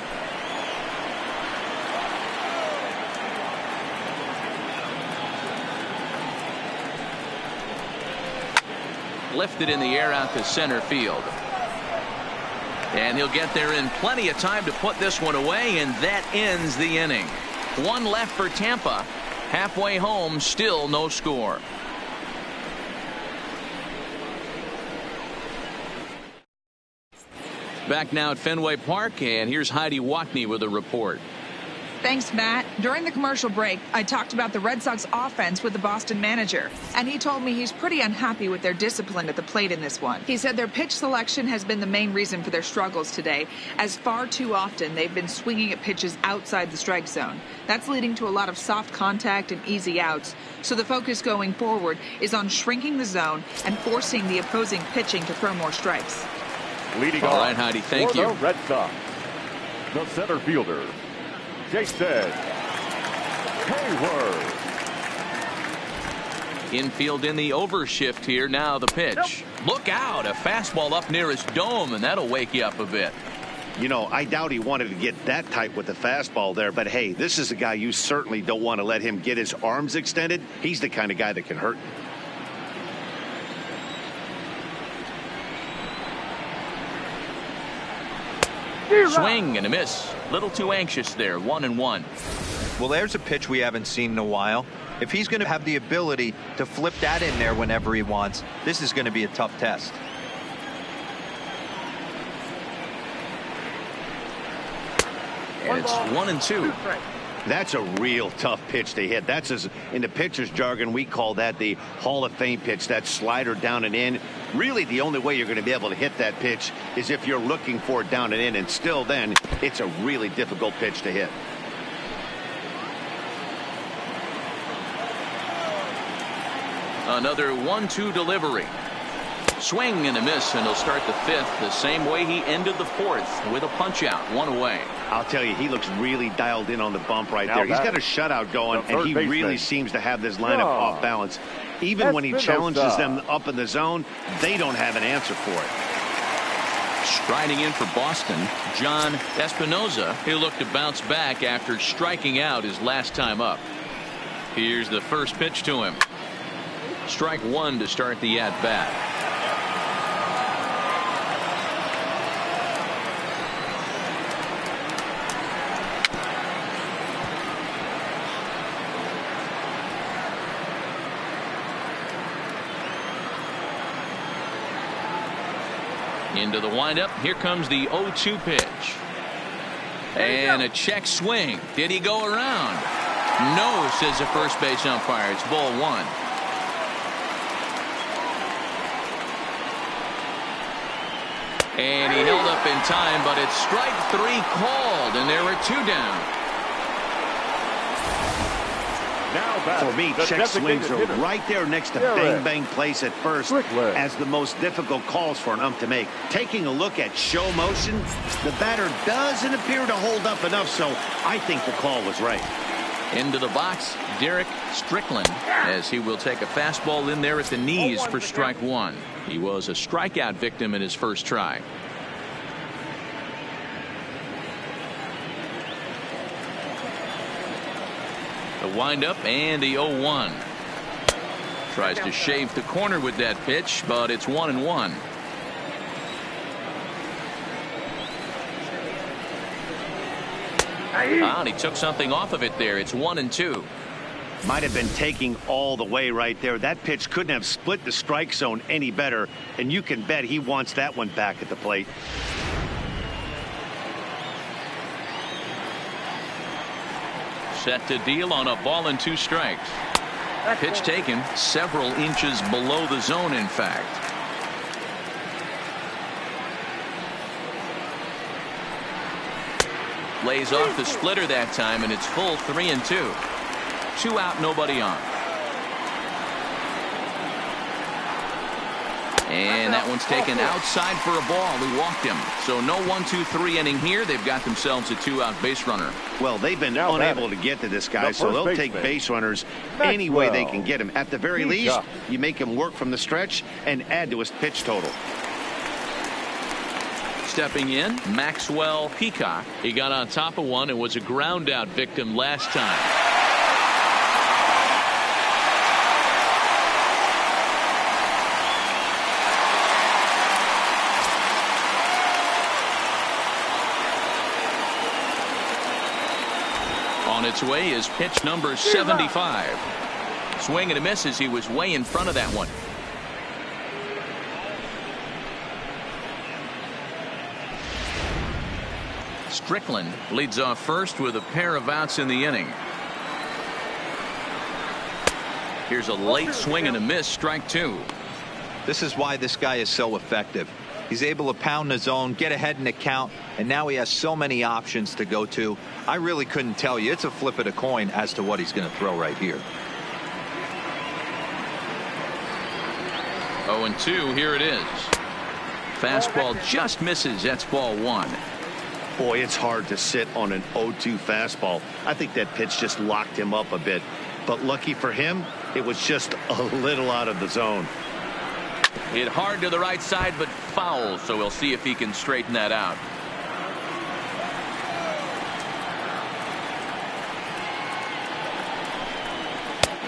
Lifted in the air out to center field. And he'll get there in plenty of time to put this one away, and that ends the inning. 1 left for Tampa. Halfway home, still no score. Back now at Fenway Park, and here's Heidi Watney with a report. Thanks, Matt. During the commercial break, I talked about the Red Sox offense with the Boston manager, and he told me he's pretty unhappy with their discipline at the plate in this one. He said their pitch selection has been the main reason for their struggles today, as far too often they've been swinging at pitches outside the strike zone. That's leading to a lot of soft contact and easy outs, so the focus going forward is on shrinking the zone and forcing the opposing pitching to throw more strikes. Leading All off right, Heidi, thank for you. the Red Sox, the center fielder, Jason Hayward. Infield in the overshift here. Now the pitch. Look out, a fastball up near his dome, and that'll wake you up a bit. You know, I doubt he wanted to get that tight with the fastball there, but hey, this is a guy you certainly don't want to let him get his arms extended. He's the kind of guy that can hurt. Swing and a miss. Little too anxious there. 1-1. Well, there's a pitch we haven't seen in a while. If he's going to have the ability to flip that in there whenever he wants, this is going to be a tough test. And it's 1-2. That's a real tough pitch to hit. That's, as in the pitcher's jargon, we call that the Hall of Fame pitch, that slider down and in. Really, the only way you're going to be able to hit that pitch is if you're looking for it down and in, and still then, it's a really difficult pitch to hit. Another 1-2 delivery. Swing and a miss, and he'll start the 5th the same way he ended the 4th with a punch out. 1 away. I'll tell you, he looks really dialed in on the bump right there. He's got a shutout going, and he really seems to have this lineup off balance. Even when he challenges them up in the zone, they don't have an answer for it. Striding in for Boston, John Espinoza. He'll look to bounce back after striking out his last time up. Here's the first pitch to him. Strike 1 to start the at-bat. Into the windup. Here comes the 0-2 pitch. And a check swing. Did he go around? No, says the first base umpire. It's ball one. And he held up in time, but it's strike three called, and there were two down. For me, check swings are right there next to bang bang place at first as the most difficult calls for an ump to make. Taking a look at show motion, the batter doesn't appear to hold up enough, so I think the call was right. Into the box, Derek Strickland, as he will take a fastball in there at the knees for strike one. He was a strikeout victim in his first try. The windup and the 0-1. Tries to shave the corner with that pitch, but it's 1-1. And he took something off of it there. It's 1-2. Might have been taking all the way right there. That pitch couldn't have split the strike zone any better, and you can bet he wants that one back at the plate. Set to deal on a ball and 2 strikes. Pitch taken several inches below the zone, in fact. Lays off the splitter that time, and it's full 3-2. 2 out, nobody on. And that one's taken outside for a ball. He walked him. So no 1-2-3 inning here. They've got themselves a 2-out base runner. Well, they've been unable to get to this guy, so they'll take base runners any way they can get him. At the very least, you make him work from the stretch and add to his pitch total. Stepping in, Maxwell Peacock. He got on top of one and was a ground out victim last time. On its way is pitch number 75. Swing and a miss as he was way in front of that one. Strickland leads off first with a pair of outs in the inning. Here's a late swing and a miss, strike 2. This is why this guy is so effective. He's able to pound the zone, get ahead in the count, and now he has so many options to go to. I really couldn't tell you. It's a flip of the coin as to what he's going to throw right here. 0-2, here it is. Fastball just misses. That's ball 1. Boy, it's hard to sit on an 0-2 fastball. I think that pitch just locked him up a bit. But lucky for him, it was just a little out of the zone. Hit hard to the right side, but foul, so we'll see if he can straighten that out.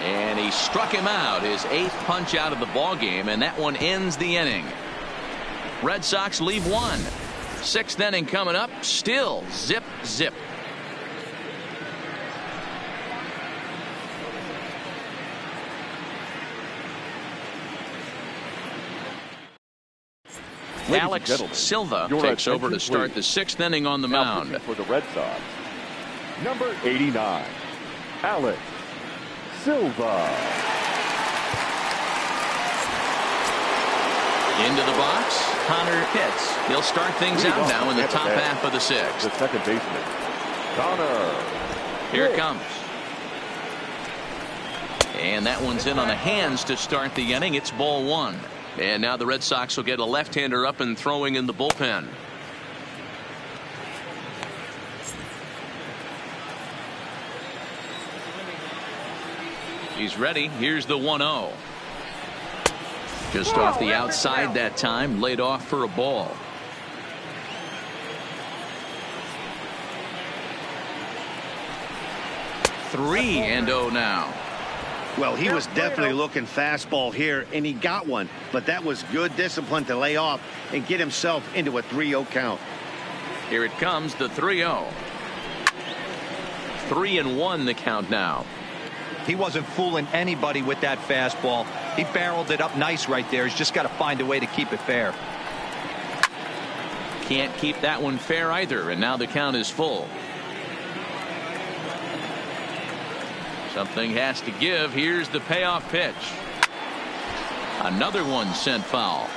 And he struck him out, his 8th punch out of the ball game, and that one ends the inning. Red Sox leave 1. 6th inning coming up, still zip zip. Alex Silva takes over to start the 6th inning on the mound. For the Red Sox, number 89, Alex Silva. Into the box, Connor Pitts. He'll start things out now in the top half of the 6th. The second baseman, Connor. Here it comes. And that one's in on the hands to start the inning. It's ball 1. And now the Red Sox will get a left-hander up and throwing in the bullpen. He's ready. Here's the 1-0. Just off the outside that time, laid off for a ball. Three and 0 now. Well, he was definitely looking fastball here, and he got one. But that was good discipline to lay off and get himself into a 3-0 count. Here it comes, the 3-0. 3-1 the count now. He wasn't fooling anybody with that fastball. He barreled it up nice right there. He's just got to find a way to keep it fair. Can't keep that one fair either, and now the count is full. Something has to give. Here's the payoff pitch. Another one sent foul.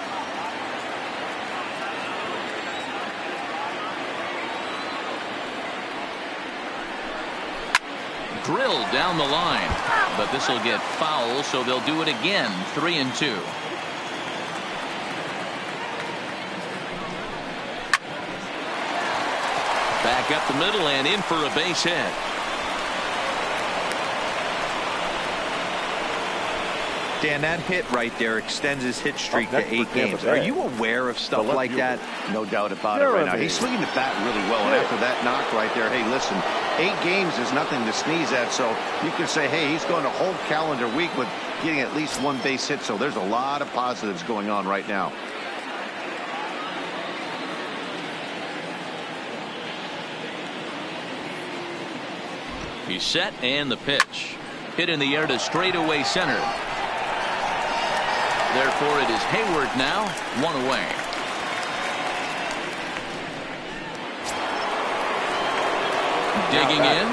Drilled down the line, but this will get foul, so they'll do it again. 3-2. Back up the middle and in for a base hit. Dan, that hit right there extends his hit streak to 8 games. Are you aware of stuff like that? No doubt about it right now. He's swinging the bat really well, and after that knock right there, hey, listen, 8 games is nothing to sneeze at, so you can say, hey, he's going a whole calendar week with getting at least 1 base hit, so there's a lot of positives going on right now. He's set, and the pitch. Hit in the air to straightaway center. Therefore, it is Hayward now, 1 away. Digging in,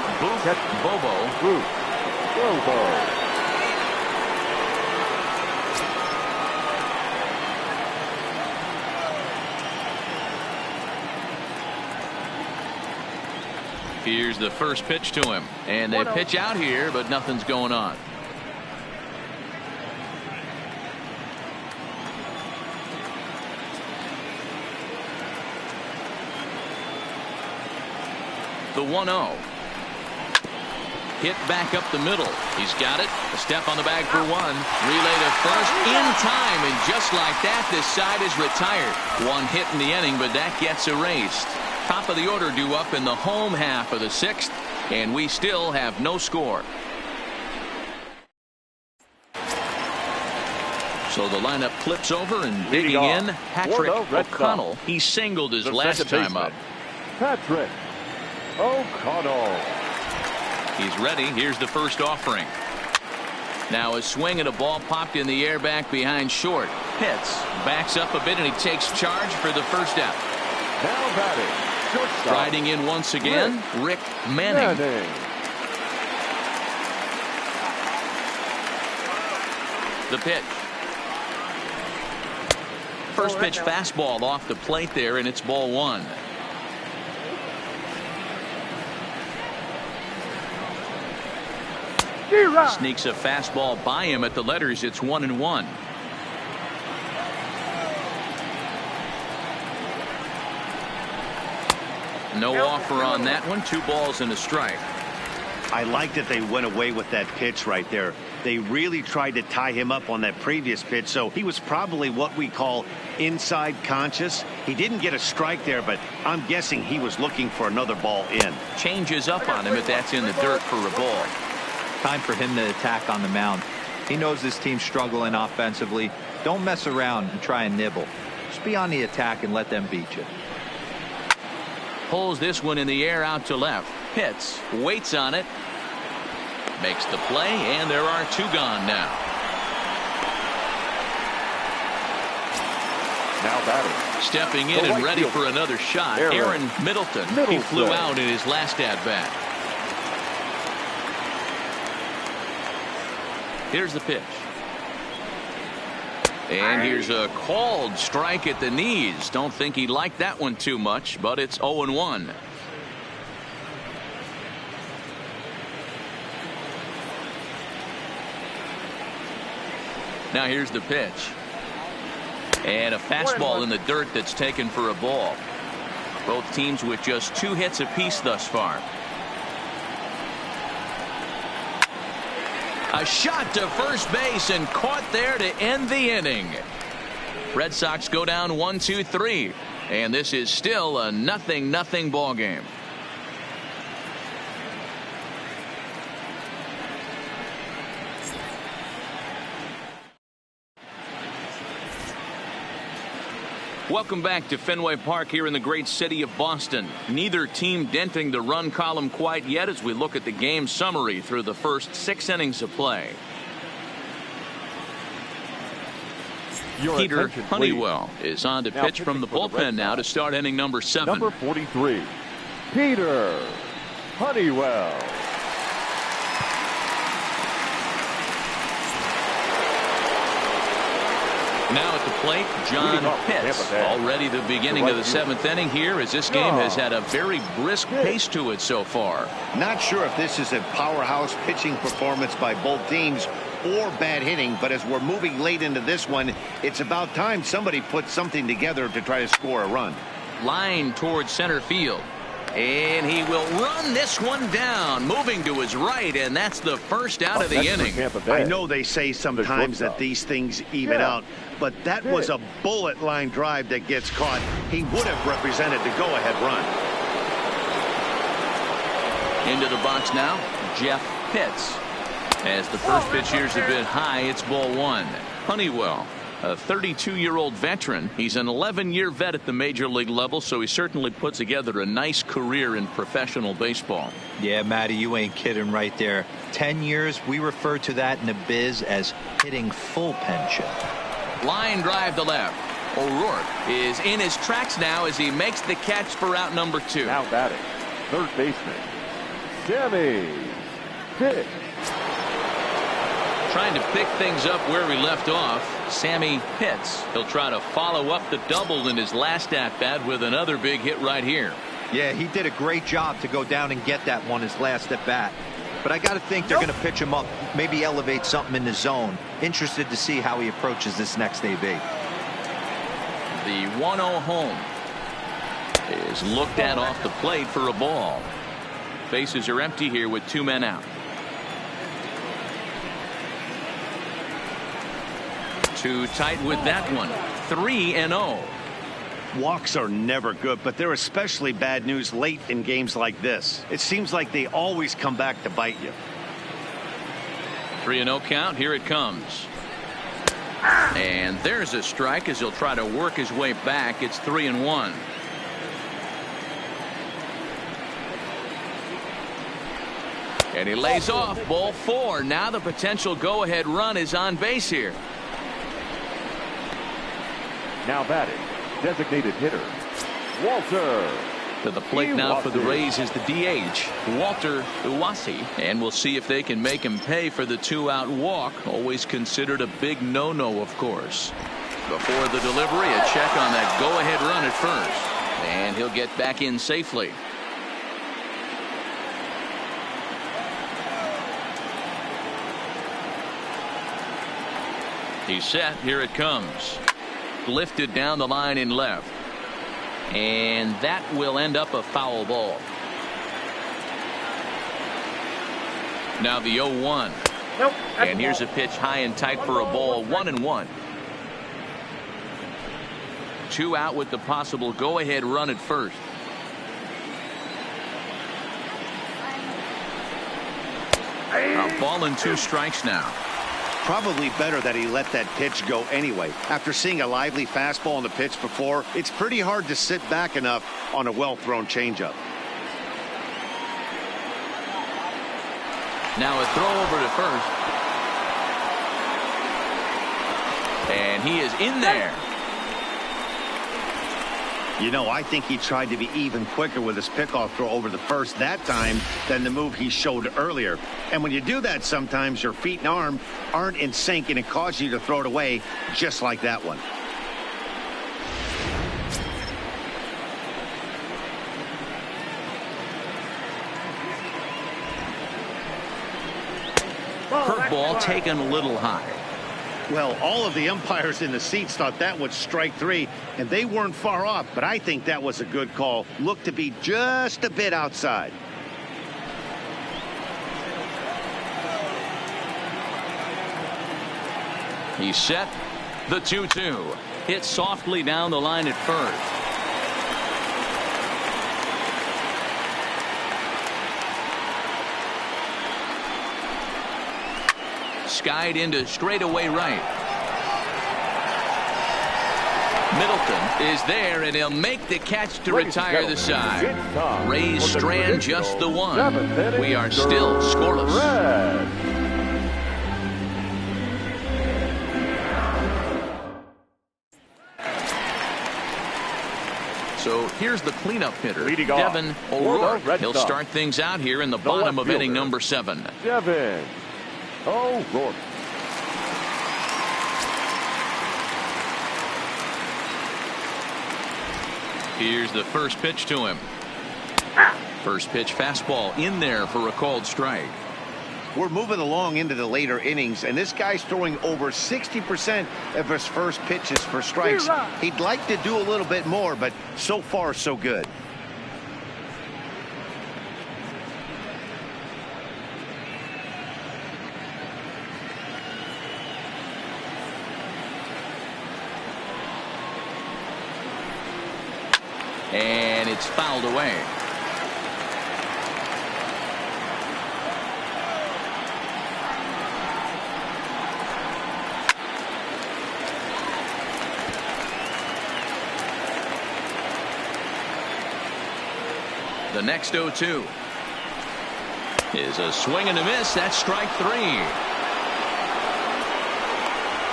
Bobo. Here's the first pitch to him, and they pitch out here, but nothing's going on. The 1-0. Hit back up the middle. He's got it. A step on the bag for 1. Relay to first in time, and just like that, this side is retired. 1 hit in the inning, but that gets erased. Top of the order due up in the home half of the 6th, and we still have no score. So the lineup flips over, and digging in, Patrick O'Connell. He singled his last time up. Patrick O'Connell. He's ready. Here's the first offering. Now a swing and a ball popped in the air back behind short. Hits. Backs up a bit, and he takes charge for the first out. Now batting. Riding in once again, Rick Manning. The pitch. First pitch fastball off the plate there, and it's ball 1. Sneaks a fastball by him at the letters. It's 1-1. No offer on that one. 2 balls and a strike. I like that they went away with that pitch right there. They really tried to tie him up on that previous pitch, so he was probably what we call inside conscious. He didn't get a strike there, but I'm guessing he was looking for another ball in. Changes up on him if that's in the dirt for a ball. Time for him to attack on the mound. He knows this team's struggling offensively. Don't mess around and try and nibble. Just be on the attack and let them beat you. Pulls this one in the air out to left. Hits. Waits on it. Makes the play, and there are 2 gone now. Now batting. Stepping in and ready for another shot. Aaron Middleton. He flew out in his last at-bat. Here's the pitch. And here's a called strike at the knees. Don't think he liked that one too much, but it's 0-1. Now here's the pitch. And a fastball in the dirt that's taken for a ball. Both teams with just 2 hits apiece thus far. A shot to first base and caught there to end the inning. Red Sox go down 1-2-3, and this is still a 0-0 ball game. Welcome back to Fenway Park here in the great city of Boston. Neither team denting the run column quite yet as we look at the game summary through the first 6 innings of play. Your Peter attention, Honeywell is on to Now pitch from the pitching for the bullpen Red now to Sox. start inning number 7. Number 43, Peter Honeywell. Now at the plate, John Leading off, Pitts. Tampa Bay. Already the beginning of the 7th inning here, as this game has had a very brisk pace to it so far. Not sure if this is a powerhouse pitching performance by both teams or bad hitting, but as we're moving late into this one, it's about time somebody put something together to try to score a run. Line towards center field. And he will run this one down, moving to his right, and that's the first out of the Next for inning. Tampa Bay. I know they say sometimes that these things even out, but that was a bullet line drive that gets caught. He would have represented the go-ahead run. Into the box now, Jeff Pitts. As the first pitch here's a bit high, it's ball 1. Honeywell, a 32-year-old veteran. He's an 11-year vet at the major league level, so he certainly put together a nice career in professional baseball. Yeah, Matty, you ain't kidding right there. 10 years, we refer to that in the biz as hitting full pension. Line drive to left. O'Rourke is in his tracks now as he makes the catch for out number 2. Now batting, third baseman, Sammy Pitt. Trying to pick things up where we left off, Sammy Pitts. He'll try to follow up the double in his last at-bat with another big hit right here. Yeah, he did a great job to go down and get that one his last at bat. But I got to think they're going to pitch him up, maybe elevate something in the zone. Interested to see how he approaches this next AB. The 1-0 home is looked at off the plate for a ball. Bases are empty here with 2 men out. Too tight with that one. 3-0. Walks are never good, but they're especially bad news late in games like this. It seems like they always come back to bite you. 3-0 count. Here it comes. And there's a strike as he'll try to work his way back. It's 3-1. And he lays off ball 4. Now the potential go-ahead run is on base here. Now batting, designated hitter, Walter. To the plate now for the Rays is the DH, Walter Uwasi. And we'll see if they can make him pay for the 2-out walk. Always considered a big no-no, of course. Before the delivery, a check on that go-ahead run at first. And he'll get back in safely. He's set. Here it comes. Lifted down the line in left. And that will end up a foul ball. Now the 0-1. Nope. And here's a pitch high and tight for a ball. 1-1. 2 out with the possible go-ahead run at first. A ball and 2 strikes now. Probably better that he let that pitch go anyway. After seeing a lively fastball on the pitch before, it's pretty hard to sit back enough on a well-thrown changeup. Now a throw over to first. And he is in there. You know, I think he tried to be even quicker with his pickoff throw over the first that time than the move he showed earlier. And when you do that, sometimes your feet and arm aren't in sync, and it causes you to throw it away just like that one. Curveball taken a little high. Well, all of the umpires in the seats thought that was strike 3, and they weren't far off, but I think that was a good call. Looked to be just a bit outside. He's set. The 2-2. Hit softly down the line at first. Skied into straightaway right. Middleton is there, and he'll make the catch to retire the side. Rays strand just the 1. We are still scoreless. Red. So here's the cleanup hitter, Leading off Devin for the O'Rourke. Red He'll Sox, start things out here in the the bottom left of inning fielder, number 7. Devin O'Rourke. Here's the first pitch to him. First pitch fastball in there for a called strike. We're moving along into the later innings, and this guy's throwing over 60% of his first pitches for strikes. He'd like to do a little bit more, but so far, so good. And it's fouled away. The next 0-2 is a swing and a miss. That's strike 3.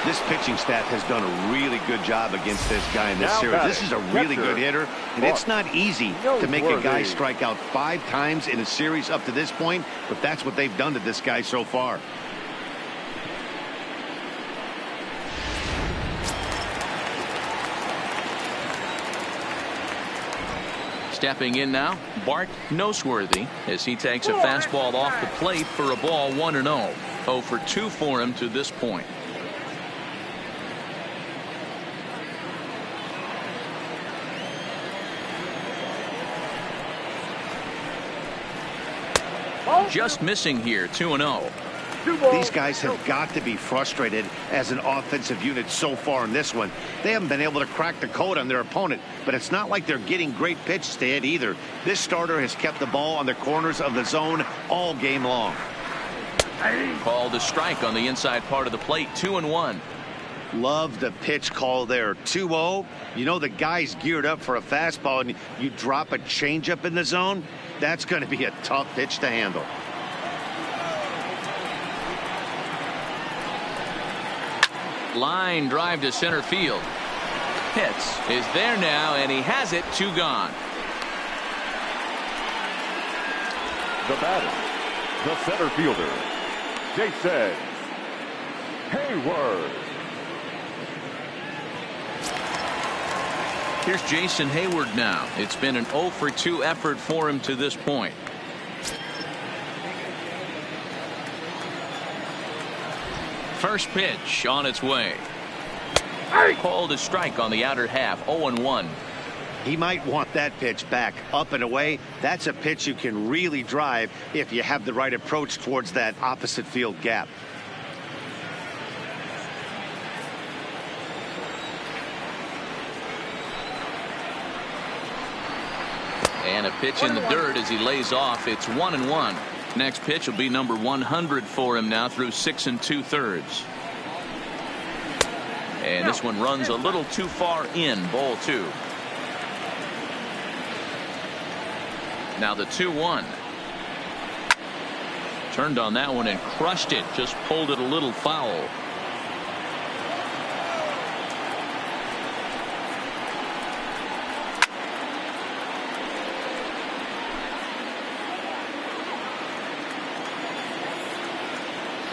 This pitching staff has done a really good job against this guy in this Now series. batting, This is a really catcher, good hitter, and it's not easy to make a guy strike out 5 times in a series up to this point, but that's what they've done to this guy so far. Stepping in now, Bart Noseworthy, as he takes a fastball off the plate for a ball 1-0. 0 for 2 for him to this point. Just missing here, 2-0. These guys have got to be frustrated as an offensive unit so far in this one. They haven't been able to crack the code on their opponent, but it's not like they're getting great pitches to hit either. This starter has kept the ball on the corners of the zone all game long. Called a strike on the inside part of the plate, 2-1. Love the pitch call there. 2-0. You know the guy's geared up for a fastball, and you drop a changeup in the zone. That's going to be a tough pitch to handle. Line drive to center field. Hits is there now, and he has it. 2 gone. The batter, the center fielder, Jason Hayward. Here's Jason Hayward now. It's been an 0 for 2 effort for him to this point. First pitch on its way. Called a strike on the outer half. 0-1. He might want that pitch back up and away. That's a pitch you can really drive if you have the right approach towards that opposite field gap. And a pitch in the dirt as he lays off. It's 1-1. Next pitch will be number 100 for him now through 6 2/3. And this one runs a little too far in. Ball 2. Now the 2-1. Turned on that one and crushed it. Just pulled it a little foul.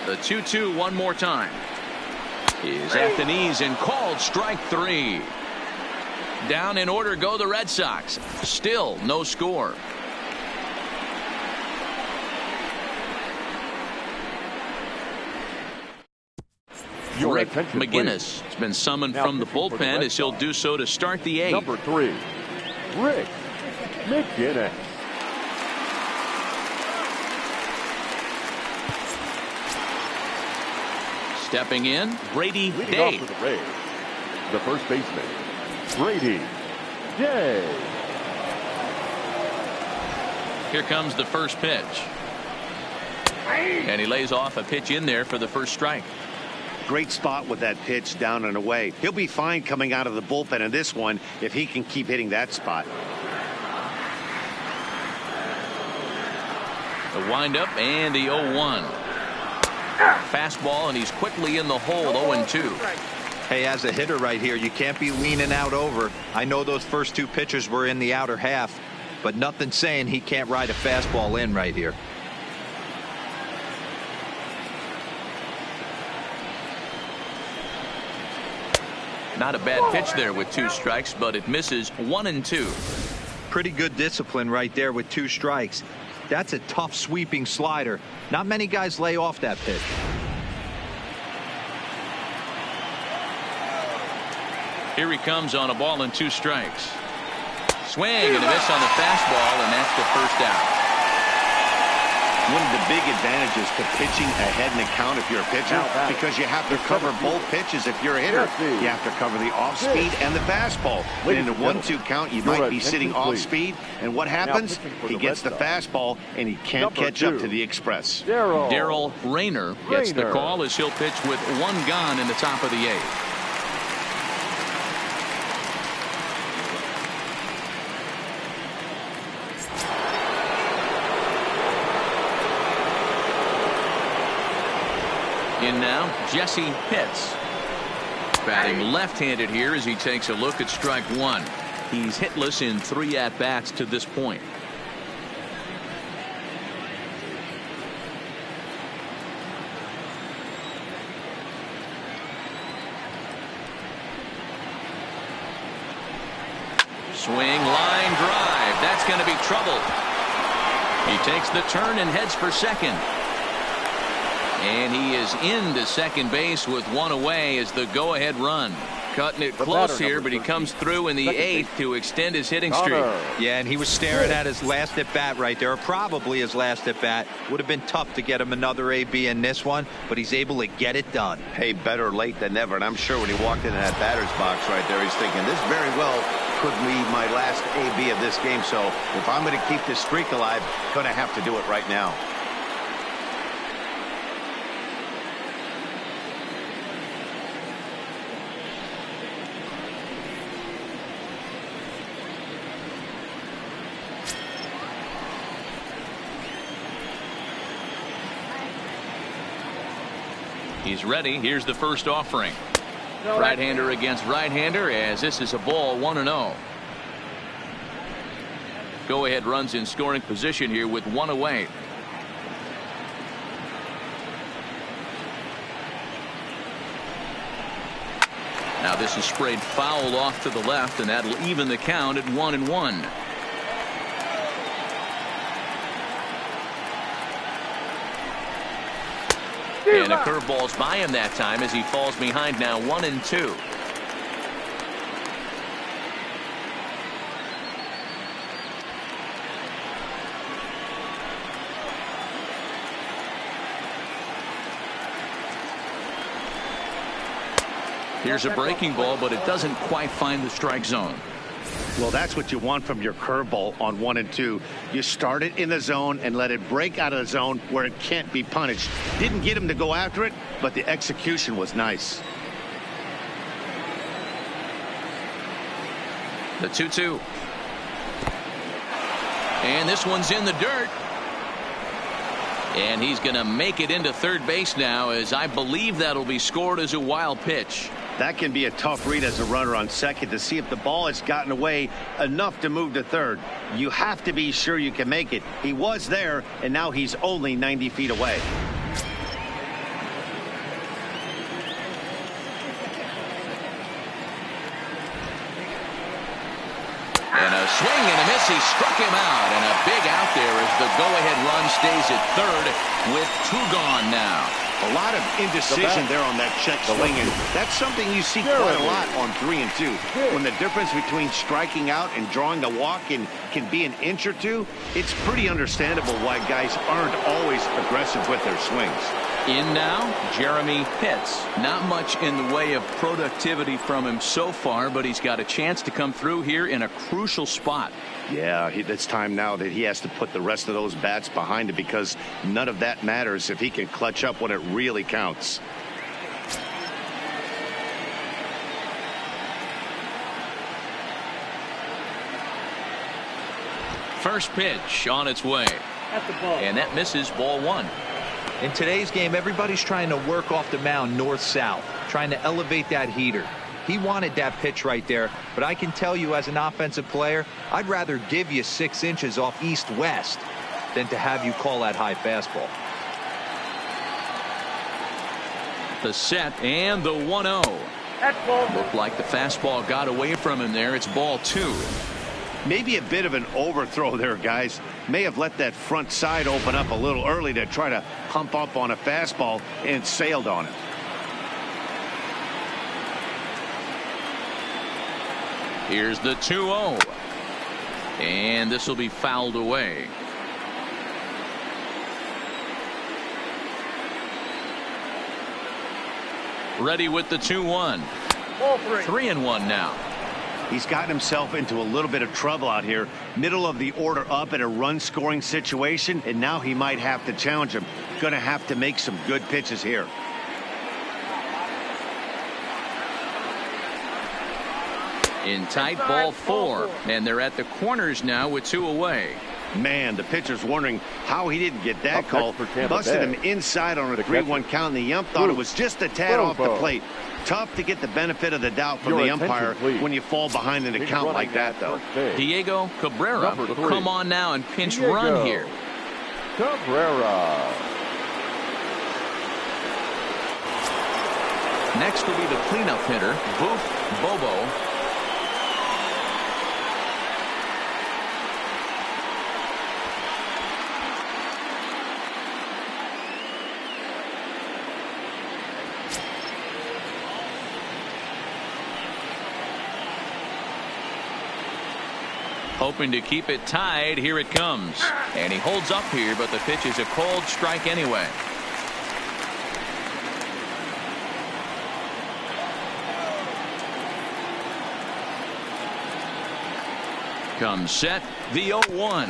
The 2-2 one more time. Is at the knees and called strike 3. Down in order go the Red Sox. Still no score. Rick McGinnis has been summoned from the bullpen as he'll do so to start the 8th. Number 3, Rick McGinnis. Stepping in, Brady Leading Day. off for the Rays, the first baseman, Brady Day. Here comes the first pitch. And he lays off a pitch in there for the first strike. Great spot with that pitch down and away. He'll be fine coming out of the bullpen in this one if he can keep hitting that spot. The windup and the 0-1. Fastball, and he's quickly in the hole. 0-2. Hey, as a hitter right here, you can't be leaning out over. I know those first two pitchers were in the outer half, but nothing saying he can't ride a fastball in right here. Not a bad pitch there with 2 strikes, but it misses 1-2. Pretty good discipline right there with 2 strikes. That's a tough sweeping slider. Not many guys lay off that pitch. Here he comes on a ball and 2 strikes. Swing and a miss on the fastball, and that's the first out. One of the big advantages to pitching ahead in the count if you're a pitcher, because you have to cover both pitches if you're a hitter. You have to cover the off speed and the fastball. And in a 1-2 count, you might be sitting off speed, and what happens? He gets the fastball, and he can't catch up to the express. Darryl Rayner gets the call as he'll pitch with 1 gone in the top of the 8th. In now, Jesse Pitts. Batting left-handed here as he takes a look at strike 1. He's hitless in 3 at-bats to this point. Swing, line drive. That's going to be trouble. He takes the turn and heads for second. And he is into second base with 1 away as the go-ahead run. Cutting it close here, but he comes through in the 8th to extend his hitting streak. Yeah, and he was staring at his last at-bat right there, or probably his last at-bat. Would have been tough to get him another AB in this one, but he's able to get it done. Hey, better late than never. And I'm sure when he walked into that batter's box right there, he's thinking, this very well could be my last AB of this game. So if I'm going to keep this streak alive, going to have to do it right now. He's ready. Here's the first offering. Right-hander against right-hander, as this is a ball 1-0. Go-ahead runs in scoring position here with 1 away. Now this is sprayed foul off to the left, and that'll even the count at 1-1. And a curveball's by him that time as he falls behind now 1-2. Here's a breaking ball, but it doesn't quite find the strike zone. Well, that's what you want from your curveball on 1 and 2. You start it in the zone and let it break out of the zone where it can't be punished. Didn't get him to go after it, but the execution was nice. The 2-2. And this one's in the dirt. And he's going to make it into third base now, as I believe that'll be scored as a wild pitch. That can be a tough read as a runner on second to see if the ball has gotten away enough to move to third. You have to be sure you can make it. He was there, and now he's only 90 feet away. And a swing and a miss. He struck him out, and a big out there as the go-ahead run stays at third with 2 gone now. A lot of indecision there on that check swing, and that's something you see quite a lot on 3 and 2. When the difference between striking out and drawing a walk can be an inch or 2, it's pretty understandable why guys aren't always aggressive with their swings. In now, Jeremy Pitts. Not much in the way of productivity from him so far, but he's got a chance to come through here in a crucial spot. Yeah, it's time now that he has to put the rest of those bats behind him, because none of that matters if he can clutch up when it really counts. First pitch on its way. That's the ball. And that misses ball 1. In today's game, everybody's trying to work off the mound north-south, trying to elevate that heater. He wanted that pitch right there, but I can tell you as an offensive player, I'd rather give you 6 inches off east-west than to have you call that high fastball. The set and the 1-0. That's ball. Looked like the fastball got away from him there. It's ball 2. Maybe a bit of an overthrow there, guys. May have let that front side open up a little early to try to pump up on a fastball and sailed on it. Here's the 2-0. And this will be fouled away. Ready with the 2-1. Ball 3. 3-1 now. He's gotten himself into a little bit of trouble out here. Middle of the order up in a run-scoring situation, and now he might have to challenge him. Going to have to make some good pitches here. In tight, ball 4. And they're at the corners now with 2 away. Man, the pitcher's wondering how he didn't get that call. Busted him inside on a 3-1 count, and the ump thought it was just a tad off the plate. Tough to get the benefit of the doubt from the umpire when you fall behind an account like that, though. Diego Cabrera will come on now and pinch run here. Cabrera. Next will be the cleanup hitter, Boof Bobo. Hoping to keep it tied. Here it comes. And he holds up here, but the pitch is a cold strike anyway. Comes set. The 0-1.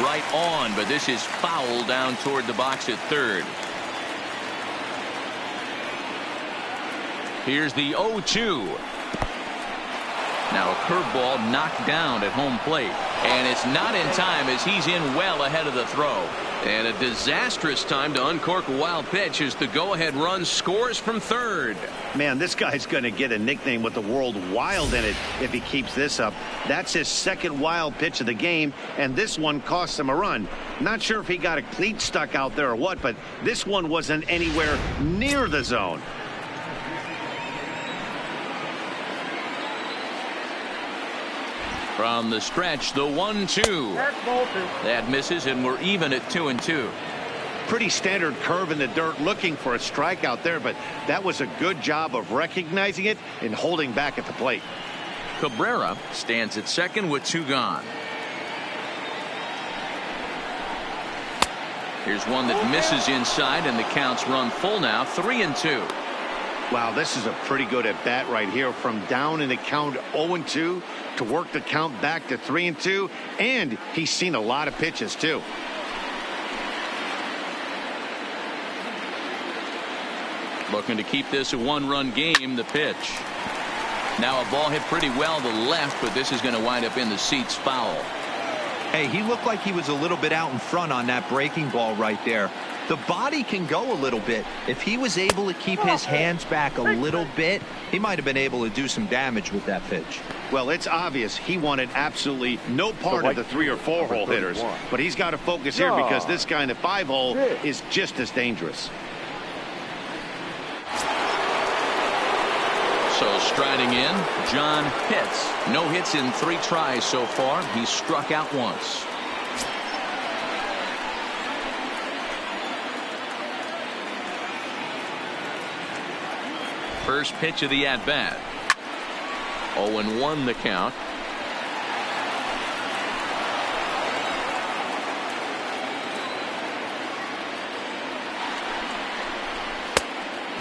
Right on, but this is foul down toward the box at third. Here's the 0-2. Now a curveball knocked down at home plate, and it's not in time as he's in well ahead of the throw. And a disastrous time to uncork a wild pitch as the go-ahead run scores from third. Man, this guy's going to get a nickname with the word wild in it if he keeps this up. That's his second wild pitch of the game, and this one cost him a run. Not sure if he got a cleat stuck out there or what, but this one wasn't anywhere near the zone. From the stretch, the 1-2. That's ball 2. That misses, and we're even at 2-2. Pretty standard curve in the dirt, looking for a strikeout there, but that was a good job of recognizing it and holding back at the plate. Cabrera stands at second with 2 gone. Here's one that misses inside, and the count's run full now, 3-2. Wow, this is a pretty good at bat right here. From down in the count 0-2 to work the count back to 3-2, and he's seen a lot of pitches too. Looking to keep this a 1-run game. The pitch. Now a ball hit pretty well to the left, but this is going to wind up in the seats foul. Hey, he looked like he was a little bit out in front on that breaking ball right there. The body can go a little bit. If he was able to keep his hands back a little bit, he might have been able to do some damage with that pitch. Well, it's obvious he wanted absolutely no part of the 3 or 4 hole hitters, but he's got to focus here because this guy in the 5 hole is just as dangerous. So striding in, John Pitts. No hits in 3 tries so far. He's struck out once. First pitch of the at-bat. 0-1 the count.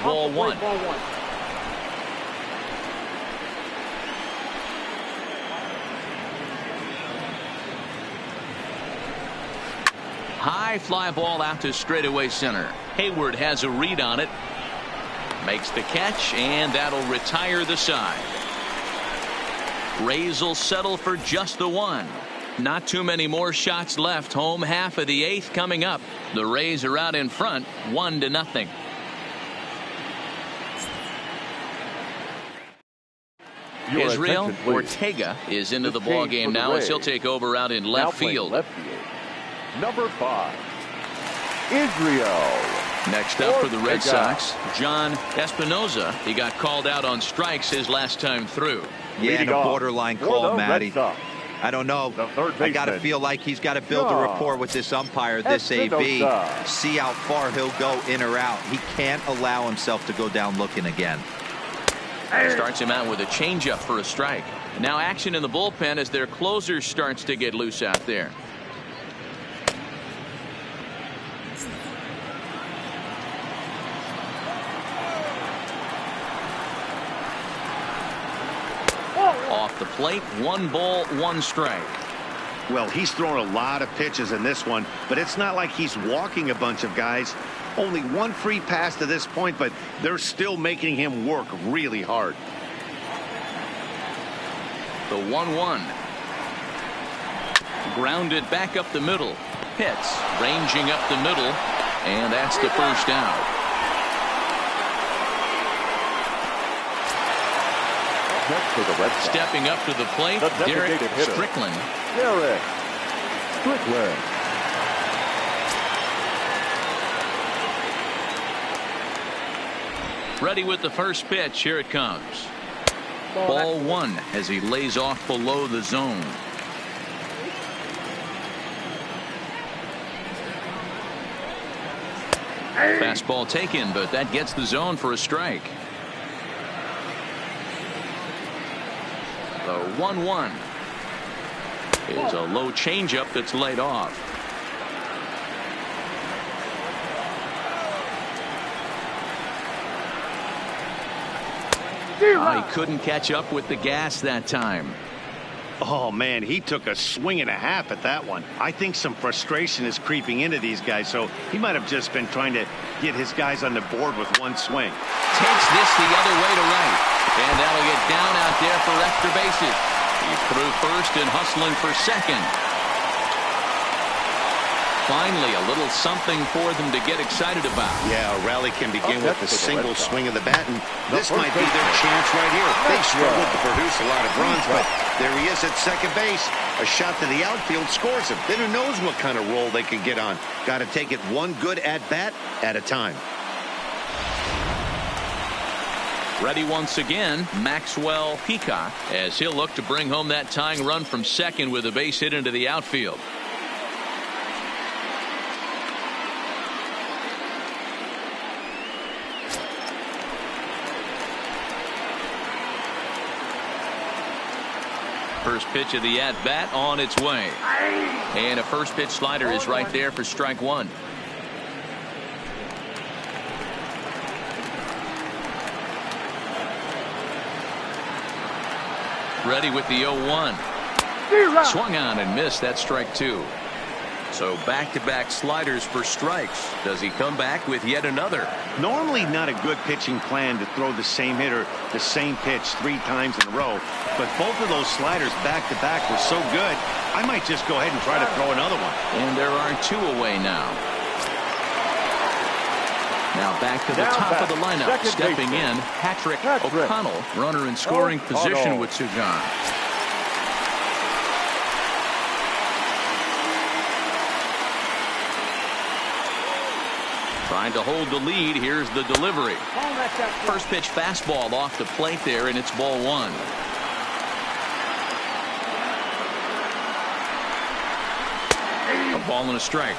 Ball 1. Ball 1. High fly ball out to straightaway center. Hayward has a read on it. Makes the catch, and that'll retire the side. Rays will settle for just the 1. Not too many more shots left. Home half of the 8th coming up. The Rays are out in front 1-0. Israel Ortega is into the ball game now as he'll take over out in left field. Number 5, Israel. Next up for the Red Sox, John Espinoza. He got called out on strikes his last time through. Yeah, and a borderline call, Matty. I don't know. I got to feel like he's got to build a rapport with this umpire, this AB. See how far he'll go in or out. He can't allow himself to go down looking again. Starts him out with a changeup for a strike. Now action in the bullpen as their closer starts to get loose out there. Off the plate, 1 ball, 1 strike. Well, he's thrown a lot of pitches in this one, but it's not like he's walking a bunch of guys. Only 1 free pass to this point, but they're still making him work really hard. The 1-1. Grounded back up the middle. Hits, ranging up the middle, and that's the first out. Stepping up to the plate, Derek Strickland. Derek Strickland. Ready with the first pitch. Here it comes. Ball 1 as he lays off below the zone. Fastball taken, but that gets the zone for a strike. The 1-1 is a low changeup that's laid off. He couldn't catch up with the gas that time. Oh, man, he took a swing and a half at that one. I think some frustration is creeping into these guys, so he might have just been trying to get his guys on the board with 1 swing. Takes this the other way to right, and that'll get down out there for extra bases. He's through first and hustling for second. Finally, a little something for them to get excited about. Yeah, a rally can begin with a single swing of the bat, and this might be their chance right here. They struggled to produce a lot of runs, but there he is at second base. A shot to the outfield scores him. Then who knows what kind of roll they can get on. Got to take it one good at-bat at a time. Ready once again, Maxwell Peacock, as he'll look to bring home that tying run from second with a base hit into the outfield. First pitch of the at-bat on its way. And a first pitch slider is right there for strike 1. Ready with the 0-1. Swung on and missed. That's strike 2. So back-to-back sliders for strikes. Does he come back with yet another? Normally not a good pitching plan to throw the same hitter the same pitch 3 times in a row, but both of those sliders back-to-back were so good, I might just go ahead and try to throw another one. And there are 2 away now. Now back to the top of the lineup. Stepping in, Patrick O'Connell, runner in scoring position with 2 gone. Trying to hold the lead. Here's the delivery. First pitch fastball off the plate there, and it's ball 1. A ball and a strike.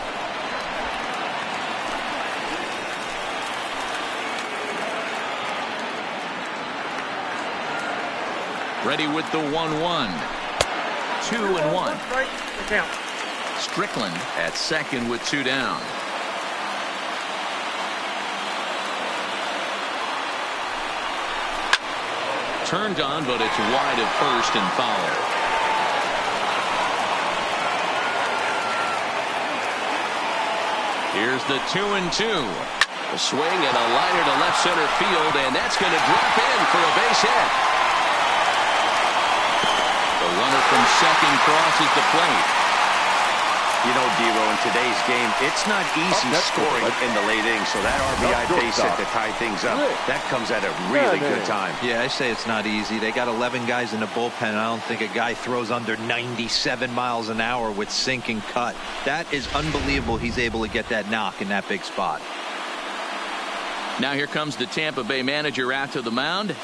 Ready with the 1-1. 2-1. Strickland at second with 2 down. Turned on, but it's wide of first and foul. Here's the 2-2. A swing and a liner to left center field, and that's going to drop in for a base hit. The The runner from second crosses the plate. You know, Dero, in today's game, it's not easy scoring in the late innings, so that RBI base hit to tie things up, that comes at a really good time. Yeah, I say it's not easy. They got 11 guys in the bullpen, and I don't think a guy throws under 97 miles an hour with sink and cut. That is unbelievable he's able to get that knock in that big spot. Now here comes the Tampa Bay manager out to the mound,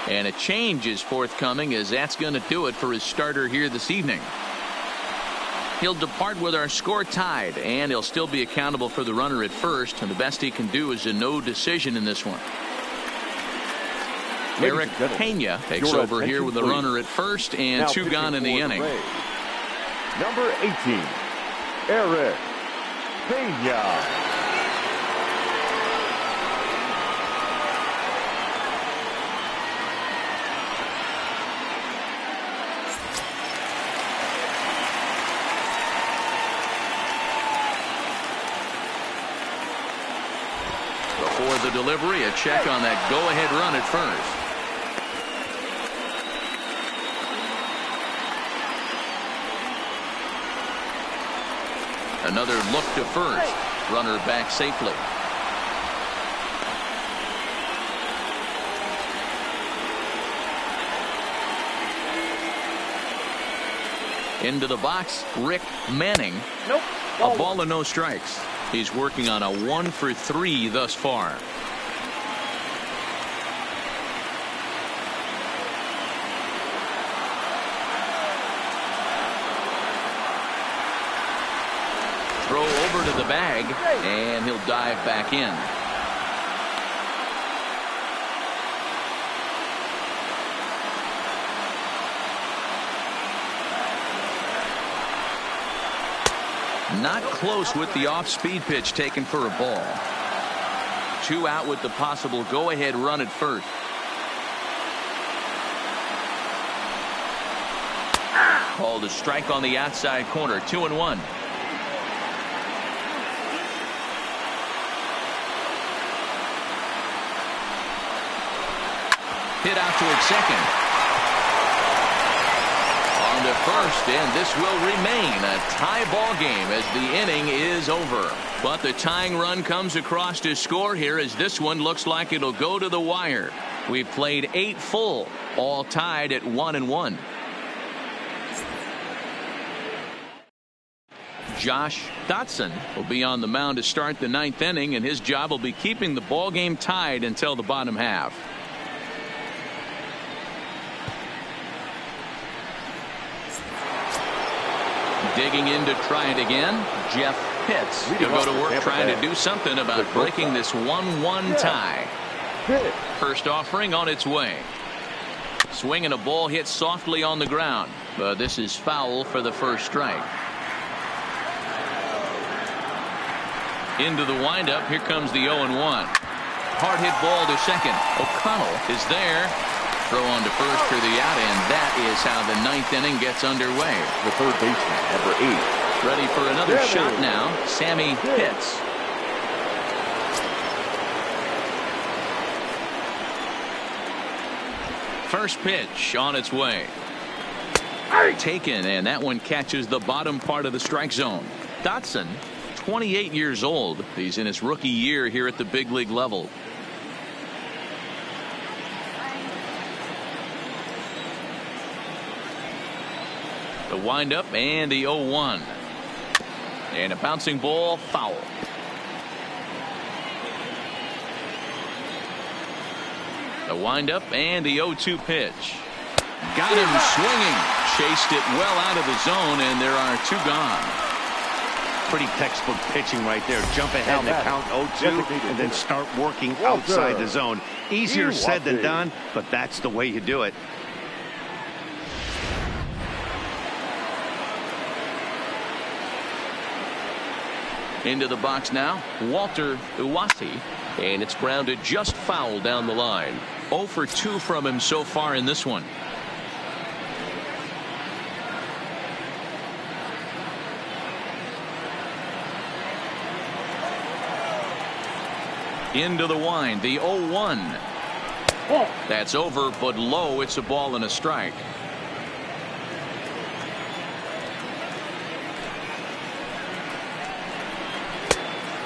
and a change is forthcoming, as that's going to do it for his starter here this evening. He'll depart with our score tied, and he'll still be accountable for the runner at first, and the best he can do is a no decision in this one. Eric Pena takes over here with the runner at first and two gone in the inning. Number 18, Eric Pena. Before the delivery, a check on that go-ahead run at first. Another look to first. Runner back safely. Into the box, Rick Manning. Nope. A ball and no strikes. He's working on a 1 for 3 thus far. Throw over to the bag, and he'll dive back in. Not close with the off-speed pitch taken for a ball. 2 out with the possible go-ahead run at first. Called a strike on the outside corner. 2-1. Hit out toward second. On to first, and this will remain a tie ball game as the inning is over. But the tying run comes across to score here, as this one looks like it'll go to the wire. We've played 8 full, all tied at 1-1. Josh Dotson will be on the mound to start the 9th inning, and his job will be keeping the ball game tied until the bottom half. Digging in to try it again, Jeff Pitts. He'll go to work trying to do something about breaking this 1-1 tie. First offering on its way. Swinging, a ball hit softly on the ground, but this is foul for the first strike. Into the windup, here comes the 0-1. Hard hit ball to second. O'Connell is there. Throw on to first for the out, and that is how the 9th inning gets underway. The third baseman, number 8. Ready for another shot now, Sammy Pitts. First pitch on its way. Taken, and that one catches the bottom part of the strike zone. Dotson, 28 years old. He's in his rookie year here at the big league level. The windup and the 0-1. And a bouncing ball, foul. The windup and the 0-2 pitch. Got him swinging. Chased it well out of the zone, and there are 2 gone. Pretty textbook pitching right there. Jump ahead in the count 0-2 and then start working outside the zone. Easier said than done, but that's the way you do it. Into the box now, Walter Uwasi, and it's grounded just foul down the line. 0 for 2 from him so far in this one. Into the wind, the 0-1. That's over, but low. It's a ball and a strike.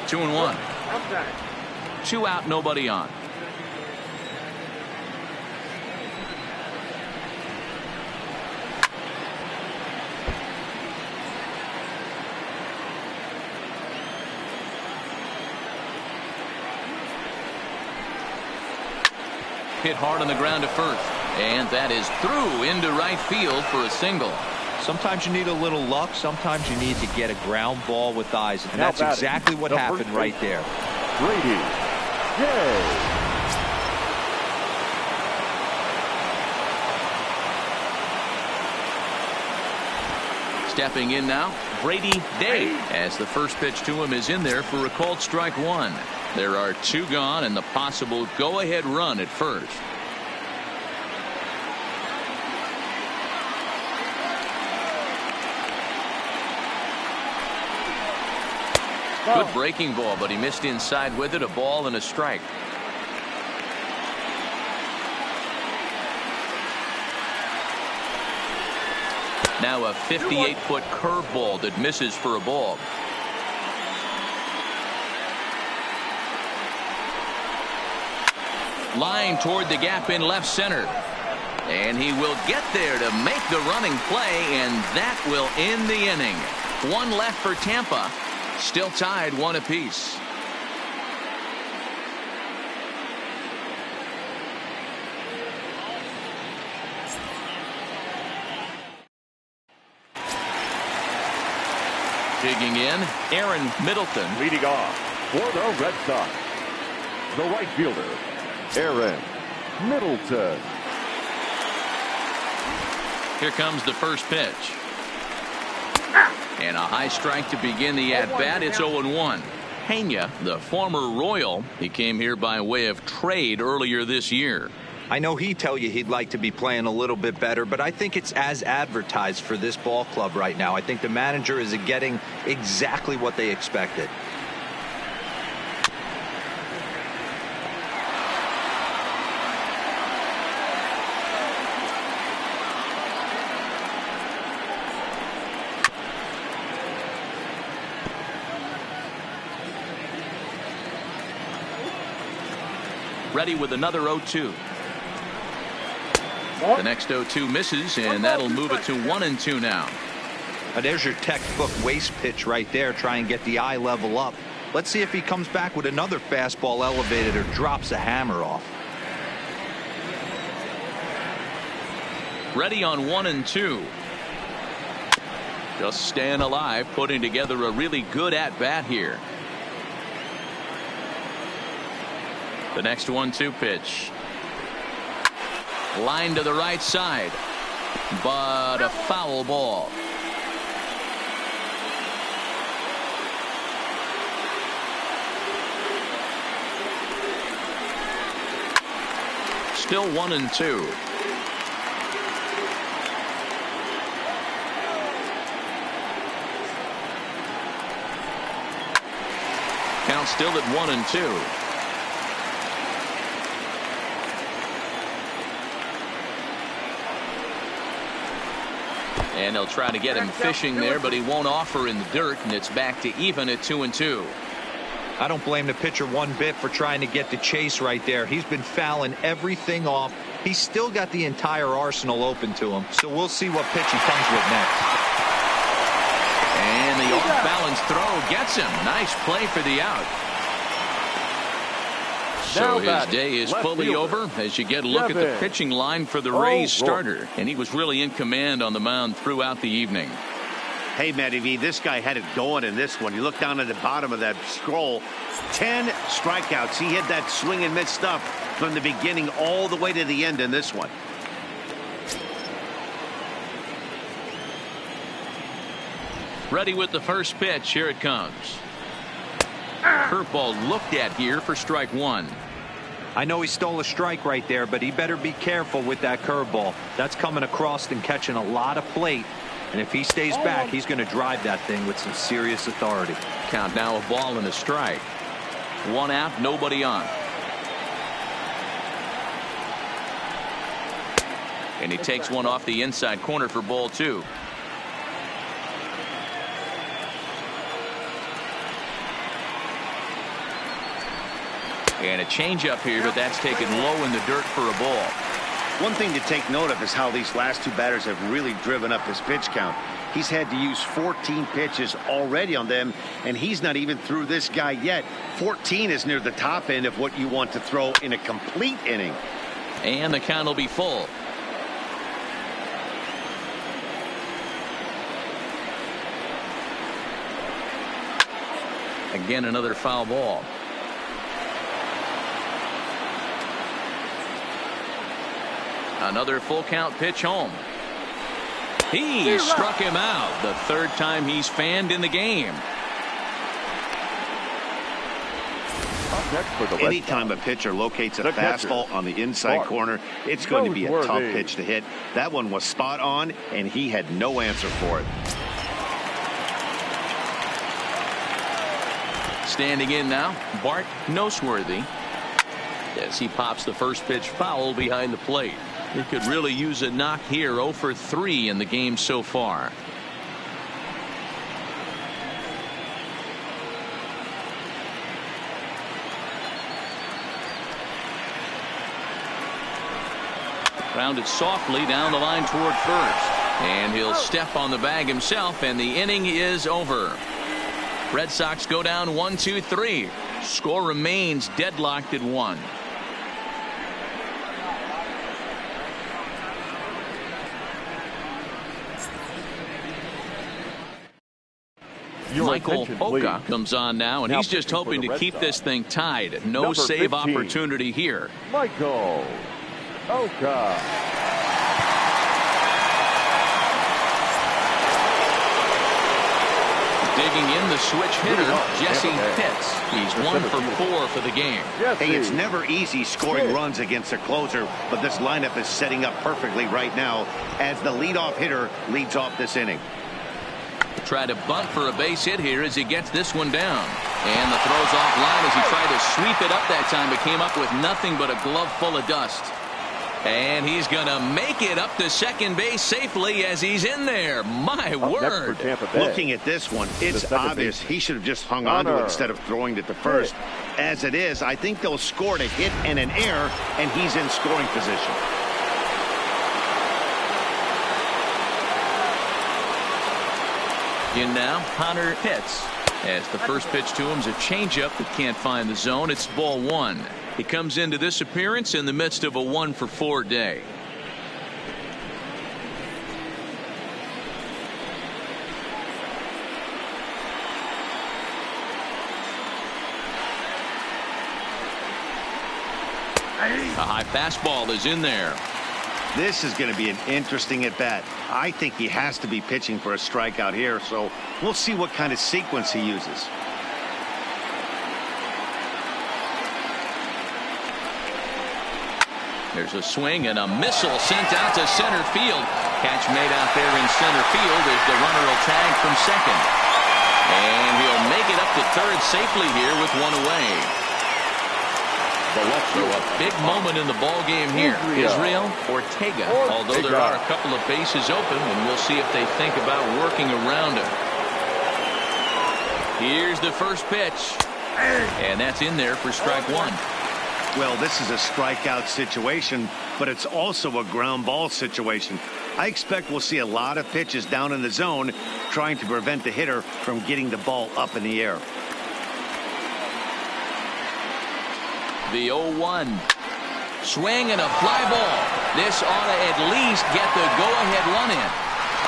2-1. Outside. 2 out, nobody on. Hit hard on the ground to first, and that is through into right field for a single. Sometimes you need a little luck. Sometimes you need to get a ground ball with eyes. And Now that's batting, exactly what the happened first right base, there. Brady. Yay! Stepping in now, Brady Day, as the first pitch to him is in there for a called strike 1. There are 2 gone and the possible go-ahead run at first. Good breaking ball, but he missed inside with it. A ball and a strike. Now a 58-foot curveball that misses for a ball. Line toward the gap in left center. And he will get there to make the running play, and that will end the inning. 1 left for Tampa. Still tied 1 apiece. Digging in, Aaron Middleton. Leading off for the Red Sox, the right fielder, Aaron Middleton. Here comes the first pitch. And a high strike to begin the at-bat. It's 0-1. Pena, the former Royal, he came here by way of trade earlier this year. I know he'd tell you he'd like to be playing a little bit better, but I think it's as advertised for this ball club right now. I think the manager is getting exactly what they expected. Ready with another 0-2. The next 0-2 misses, and that'll move it to 1-2 now. Now there's your textbook waste pitch right there. Try and get the eye level up. Let's see if he comes back with another fastball elevated or drops a hammer off. Ready on 1-2. Just staying alive, putting together a really good at-bat here. The next 1-2 pitch. Line to the right side, but a foul ball. Still 1-2. Count still at 1-2. And they'll try to get him fishing there, but he won't offer in the dirt, and it's back to even at 2-2. I don't blame the pitcher one bit for trying to get the chase right there. He's been fouling everything off. He's still got the entire arsenal open to him, so we'll see what pitch he comes with next. And the off-balance throw gets him. Nice play for the out. So his day is fully over as you get a look at the pitching line for the Rays starter. And he was really in command on the mound throughout the evening. Hey, Matty V, this guy had it going in this one. You look down at the bottom of that scroll, 10 strikeouts. He hit that swing and miss stuff from the beginning all the way to the end in this one. Ready with the first pitch. Here it comes. Curveball looked at here for strike 1. I know he stole a strike right there, but he better be careful with that curveball. That's coming across and catching a lot of plate. And if he stays back, he's going to drive that thing with some serious authority. Count now, a ball and a strike. 1 out, nobody on. And he takes one off the inside corner for ball 2. And a changeup here, but that's taken low in the dirt for a ball. One thing to take note of is how these last two batters have really driven up his pitch count. He's had to use 14 pitches already on them, and he's not even through this guy yet. 14 is near the top end of what you want to throw in a complete inning. And the count will be full. Again, another foul ball. Another full count pitch home. He struck him out. The third time he's fanned in the game. Anytime a pitcher locates a fastball on the inside corner, it's going to be a tough pitch to hit. That one was spot on, and he had no answer for it. Standing in now, Bart Noseworthy. As he pops the first pitch foul behind the plate. He could really use a knock here. 0 for 3 in the game so far. Grounded softly down the line toward first. And he'll step on the bag himself, and the inning is over. Red Sox go down 1-2-3. Score remains deadlocked at 1. Michael Hoka comes on now, and he's just hoping to keep this thing tied. No save opportunity here. Michael Hoka. Digging in the switch hitter, Jesse Pitts. He's 1 for 4 for the game. Hey, it's never easy scoring runs against a closer, but this lineup is setting up perfectly right now as the leadoff hitter leads off this inning. Try to bunt for a base hit here as he gets this one down. And the throw's offline as he tried to sweep it up that time, but came up with nothing but a glove full of dust. And he's going to make it up to second base safely as he's in there. My word. Looking at this one, it's obvious he should have just hung on to it instead of throwing it to first. As it is, I think they'll score a hit and an error, and he's in scoring position. In now, Connor Pitts. As the first pitch to him is a changeup that can't find the zone. It's ball 1. He comes into this appearance in the midst of a 1 for 4 day. A high fastball is in there. This is going to be an interesting at bat. I think he has to be pitching for a strikeout here, so we'll see what kind of sequence he uses. There's a swing and a missile sent out to center field. Catch made out there in center field as the runner will tag from second. And he'll make it up to third safely here with one away. So a big moment in the ball game here. Israel Ortega, although there are a couple of bases open, and we'll see if they think about working around him. Here's the first pitch. And that's in there for strike 1. Well, this is a strikeout situation, but it's also a ground ball situation. I expect we'll see a lot of pitches down in the zone trying to prevent the hitter from getting the ball up in the air. The 0-1. Swing and a fly ball. This ought to at least get the go-ahead run in.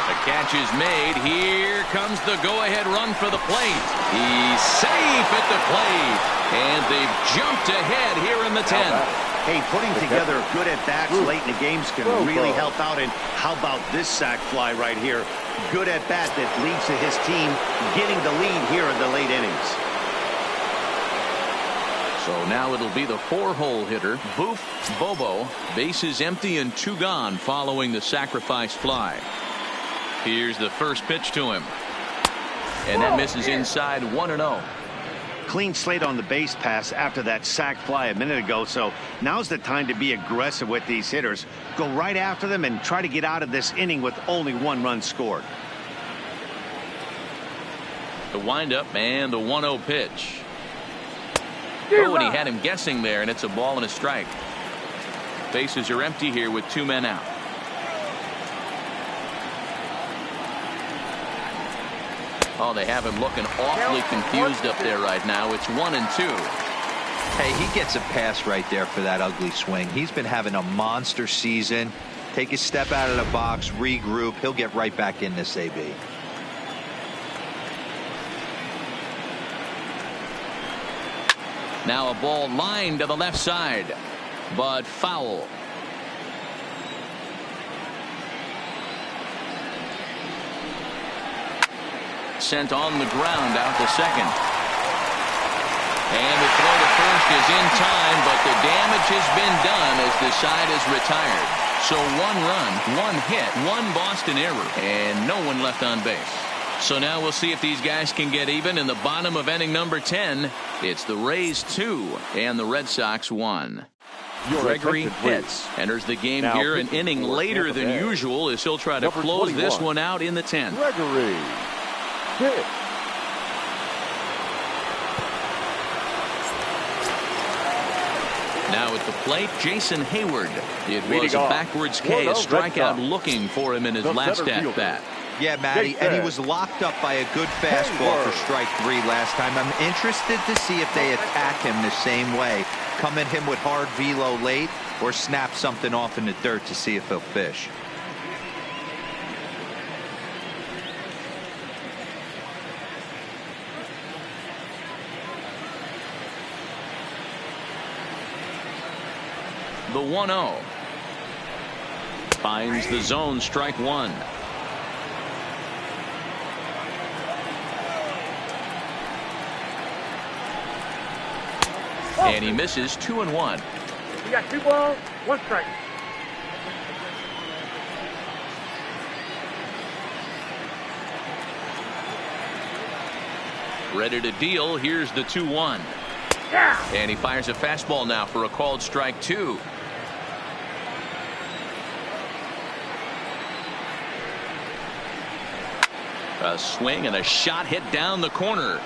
The catch is made. Here comes the go-ahead run for the plate. He's safe at the plate. And they've jumped ahead here in the 10th. Hey, putting together good at-bats late in the games can really help out. And how about this sac fly right here? Good at-bat that leads to his team getting the lead here in the late innings. So now it'll be the 4-hole hitter, Boof Bobo. Bases empty and 2 gone following the sacrifice fly. Here's the first pitch to him. And that misses inside 1-0. Clean slate on the base pass after that sac fly a minute ago. So now's the time to be aggressive with these hitters. Go right after them and try to get out of this inning with only 1 run scored. The windup and the 1-0 pitch. Oh, and he had him guessing there, and it's a ball and a strike. Bases are empty here with 2 men out. Oh, they have him looking awfully confused up there right now. It's 1-2. Hey, he gets a pass right there for that ugly swing. He's been having a monster season. Take a step out of the box, regroup. He'll get right back in this AB. Now a ball lined to the left side, but foul. Sent on the ground out to second. And the throw to first is in time, but the damage has been done as the side is retired. So 1 run, 1 hit, 1 Boston error, and no one left on base. So now we'll see if these guys can get even in the bottom of inning number 10. It's the Rays 2 and the Red Sox 1. Gregory Hits enters the game now here an inning later than usual as he'll try to close this one out in the 10th. Gregory Hits. Now at the plate, Jason Hayward. It was a backwards K, a strikeout looking for him in his last at-bat. Yeah, Matty, and he was locked up by a good fastball for strike 3 last time. I'm interested to see if they attack him the same way. Come at him with hard velo late or snap something off in the dirt to see if he'll fish. The 1-0. Finds the zone, strike 1. And he misses 2-1. You got 2 balls, 1 strike. Ready to deal. Here's the 2-1. Yeah. And he fires a fastball now for a called strike 2. A swing and a shot hit down the corner.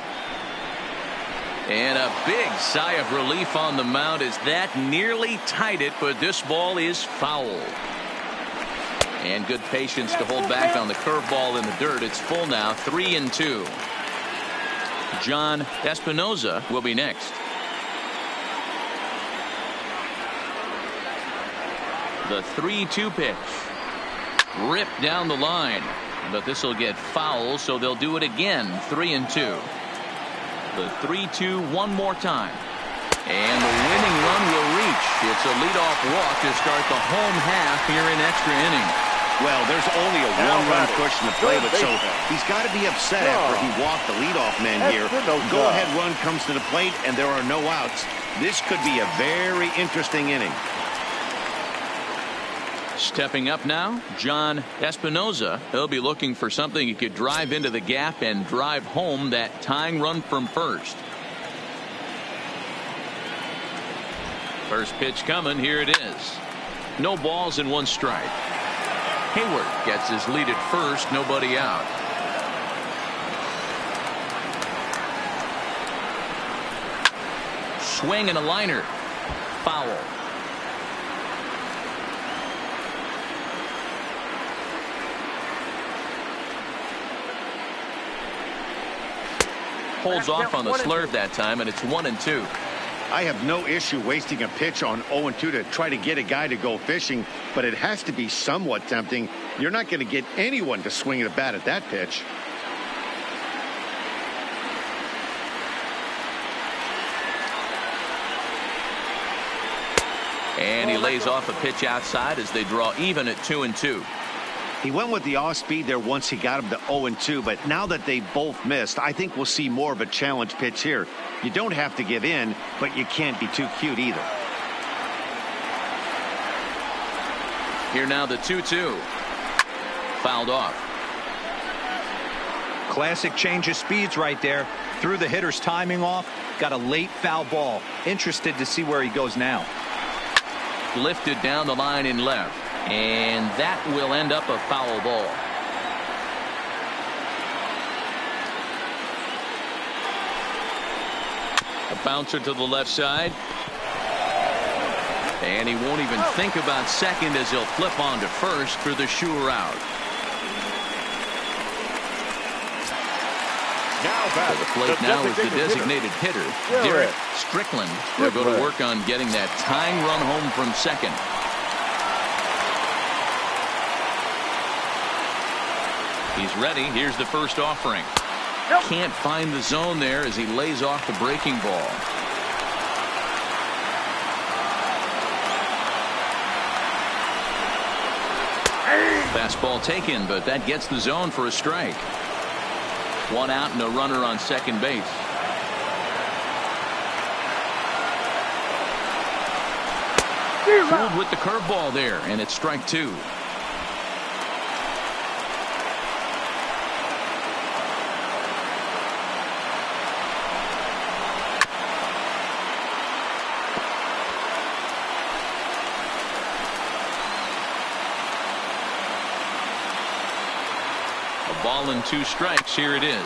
And a big sigh of relief on the mound as that nearly tied it, but this ball is foul. And good patience to hold back on the curveball in the dirt. It's full now, 3-2. John Espinoza will be next. The 3-2 pitch. Ripped down the line. But this will get foul, so they'll do it again. 3-2. The 3-2 one more time. And the winning run will reach. It's a leadoff walk to start the home half here in extra inning. Well, there's only a 1-run push in the play, but so he's got to be upset after he walked the leadoff man here. Go-ahead run comes to the plate, and there are no outs. This could be a very interesting inning. Stepping up now, John Espinoza. He'll be looking for something he could drive into the gap and drive home that tying run from first. First pitch coming. Here it is. No balls and 1 strike. Hayward gets his lead at first. Nobody out. Swing and a liner. Foul. Holds off on the slurve that time, and it's 1-2. I have no issue wasting a pitch on 0-2 to try to get a guy to go fishing, but it has to be somewhat tempting. You're not going to get anyone to swing at a bat at that pitch. And he lays off a pitch outside as they draw even at 2-2. He went with the off speed there once he got him to 0-2, but now that they both missed, I think we'll see more of a challenge pitch here. You don't have to give in, but you can't be too cute either. Here now the 2-2. Fouled off. Classic change of speeds right there. Threw the hitter's timing off. Got a late foul ball. Interested to see where he goes now. Lifted down the line in left. And that will end up a foul ball. A bouncer to the left side. And he won't even think about second as he'll flip on to first for the sure out. To the plate now is the designated hitter, Derek Strickland. They'll go to work on getting that tying run home from second. He's ready. Here's the first offering. Can't find the zone there as he lays off the breaking ball. Fastball taken, but that gets the zone for a strike. One out and a runner on second base. Fooled with the curveball there, and it's strike two. Ball and 2 strikes. Here it is.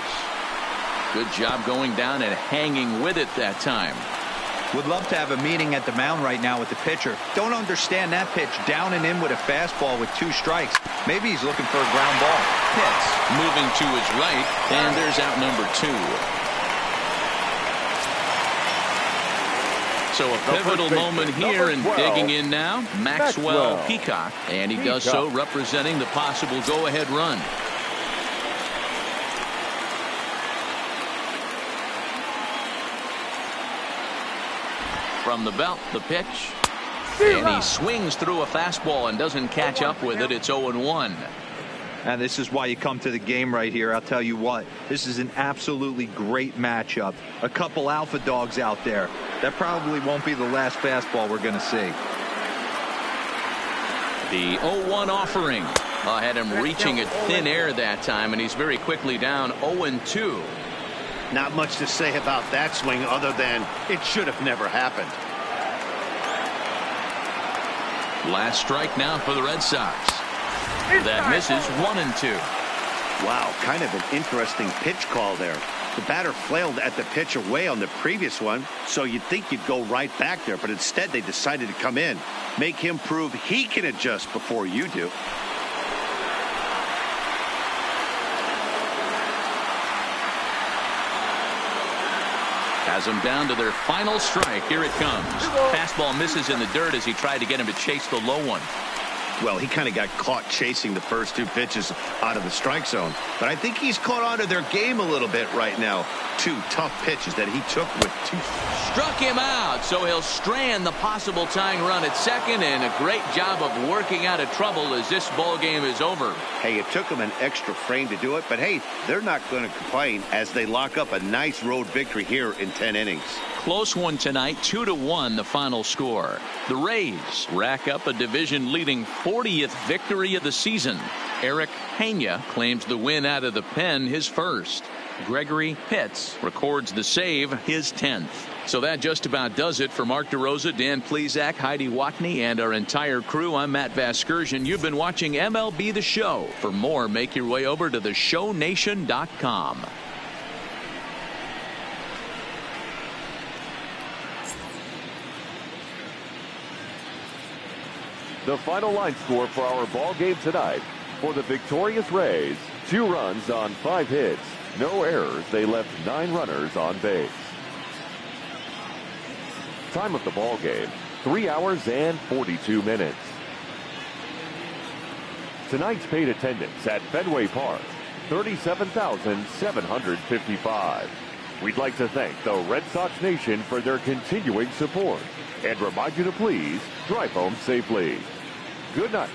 Good job going down and hanging with it that time. Would love to have a meeting at the mound right now with the pitcher. Don't understand that pitch. Down and in with a fastball with 2 strikes. Maybe he's looking for a ground ball. Pitts moving to his right, and there's out number 2. So a pivotal moment here, and digging in now, Maxwell Peacock, and he does so representing the possible go-ahead run. From the belt, the pitch, and he swings through a fastball and doesn't catch up with it. It's 0-1. And this is why you come to the game right here. I'll tell you what, this is an absolutely great matchup. A couple alpha dogs out there. That probably won't be the last fastball we're going to see. The 0-1 offering had him reaching at thin air that time, and he's very quickly down 0-2. Not much to say about that swing other than it should have never happened. Last strike now for the Red Sox. That misses 1-2. Wow, kind of an interesting pitch call there. The batter flailed at the pitch away on the previous one, so you'd think you'd go right back there, but instead they decided to come in, make him prove he can adjust before you do. Has them down to their final strike. Here it comes. Fastball misses in the dirt as he tried to get him to chase the low one. Well, he kind of got caught chasing the first 2 pitches out of the strike zone. But I think he's caught on to their game a little bit right now. 2 tough pitches that he took with 2. Struck him out, so he'll strand the possible tying run at second, and a great job of working out of trouble as this ball game is over. Hey, it took him an extra frame to do it, but hey, they're not going to complain as they lock up a nice road victory here in 10 innings. Close one tonight, 2-1 the final score. The Rays rack up a division-leading 40th victory of the season. Eric Pena claims the win out of the pen, his first. Gregory Pitts records the save, his 10th. So that just about does it for Mark DeRosa, Dan Plesac, Heidi Watney, and our entire crew. I'm Matt Vasgersian. You've been watching MLB The Show. For more, make your way over to theshownation.com. The final line score for our ball game tonight. For the victorious Rays, 2 runs on 5 hits. No errors. They left 9 runners on base. Time of the ball game, 3 hours and 42 minutes. Tonight's paid attendance at Fenway Park, 37,755. We'd like to thank the Red Sox Nation for their continuing support and remind you to please drive home safely. Good night.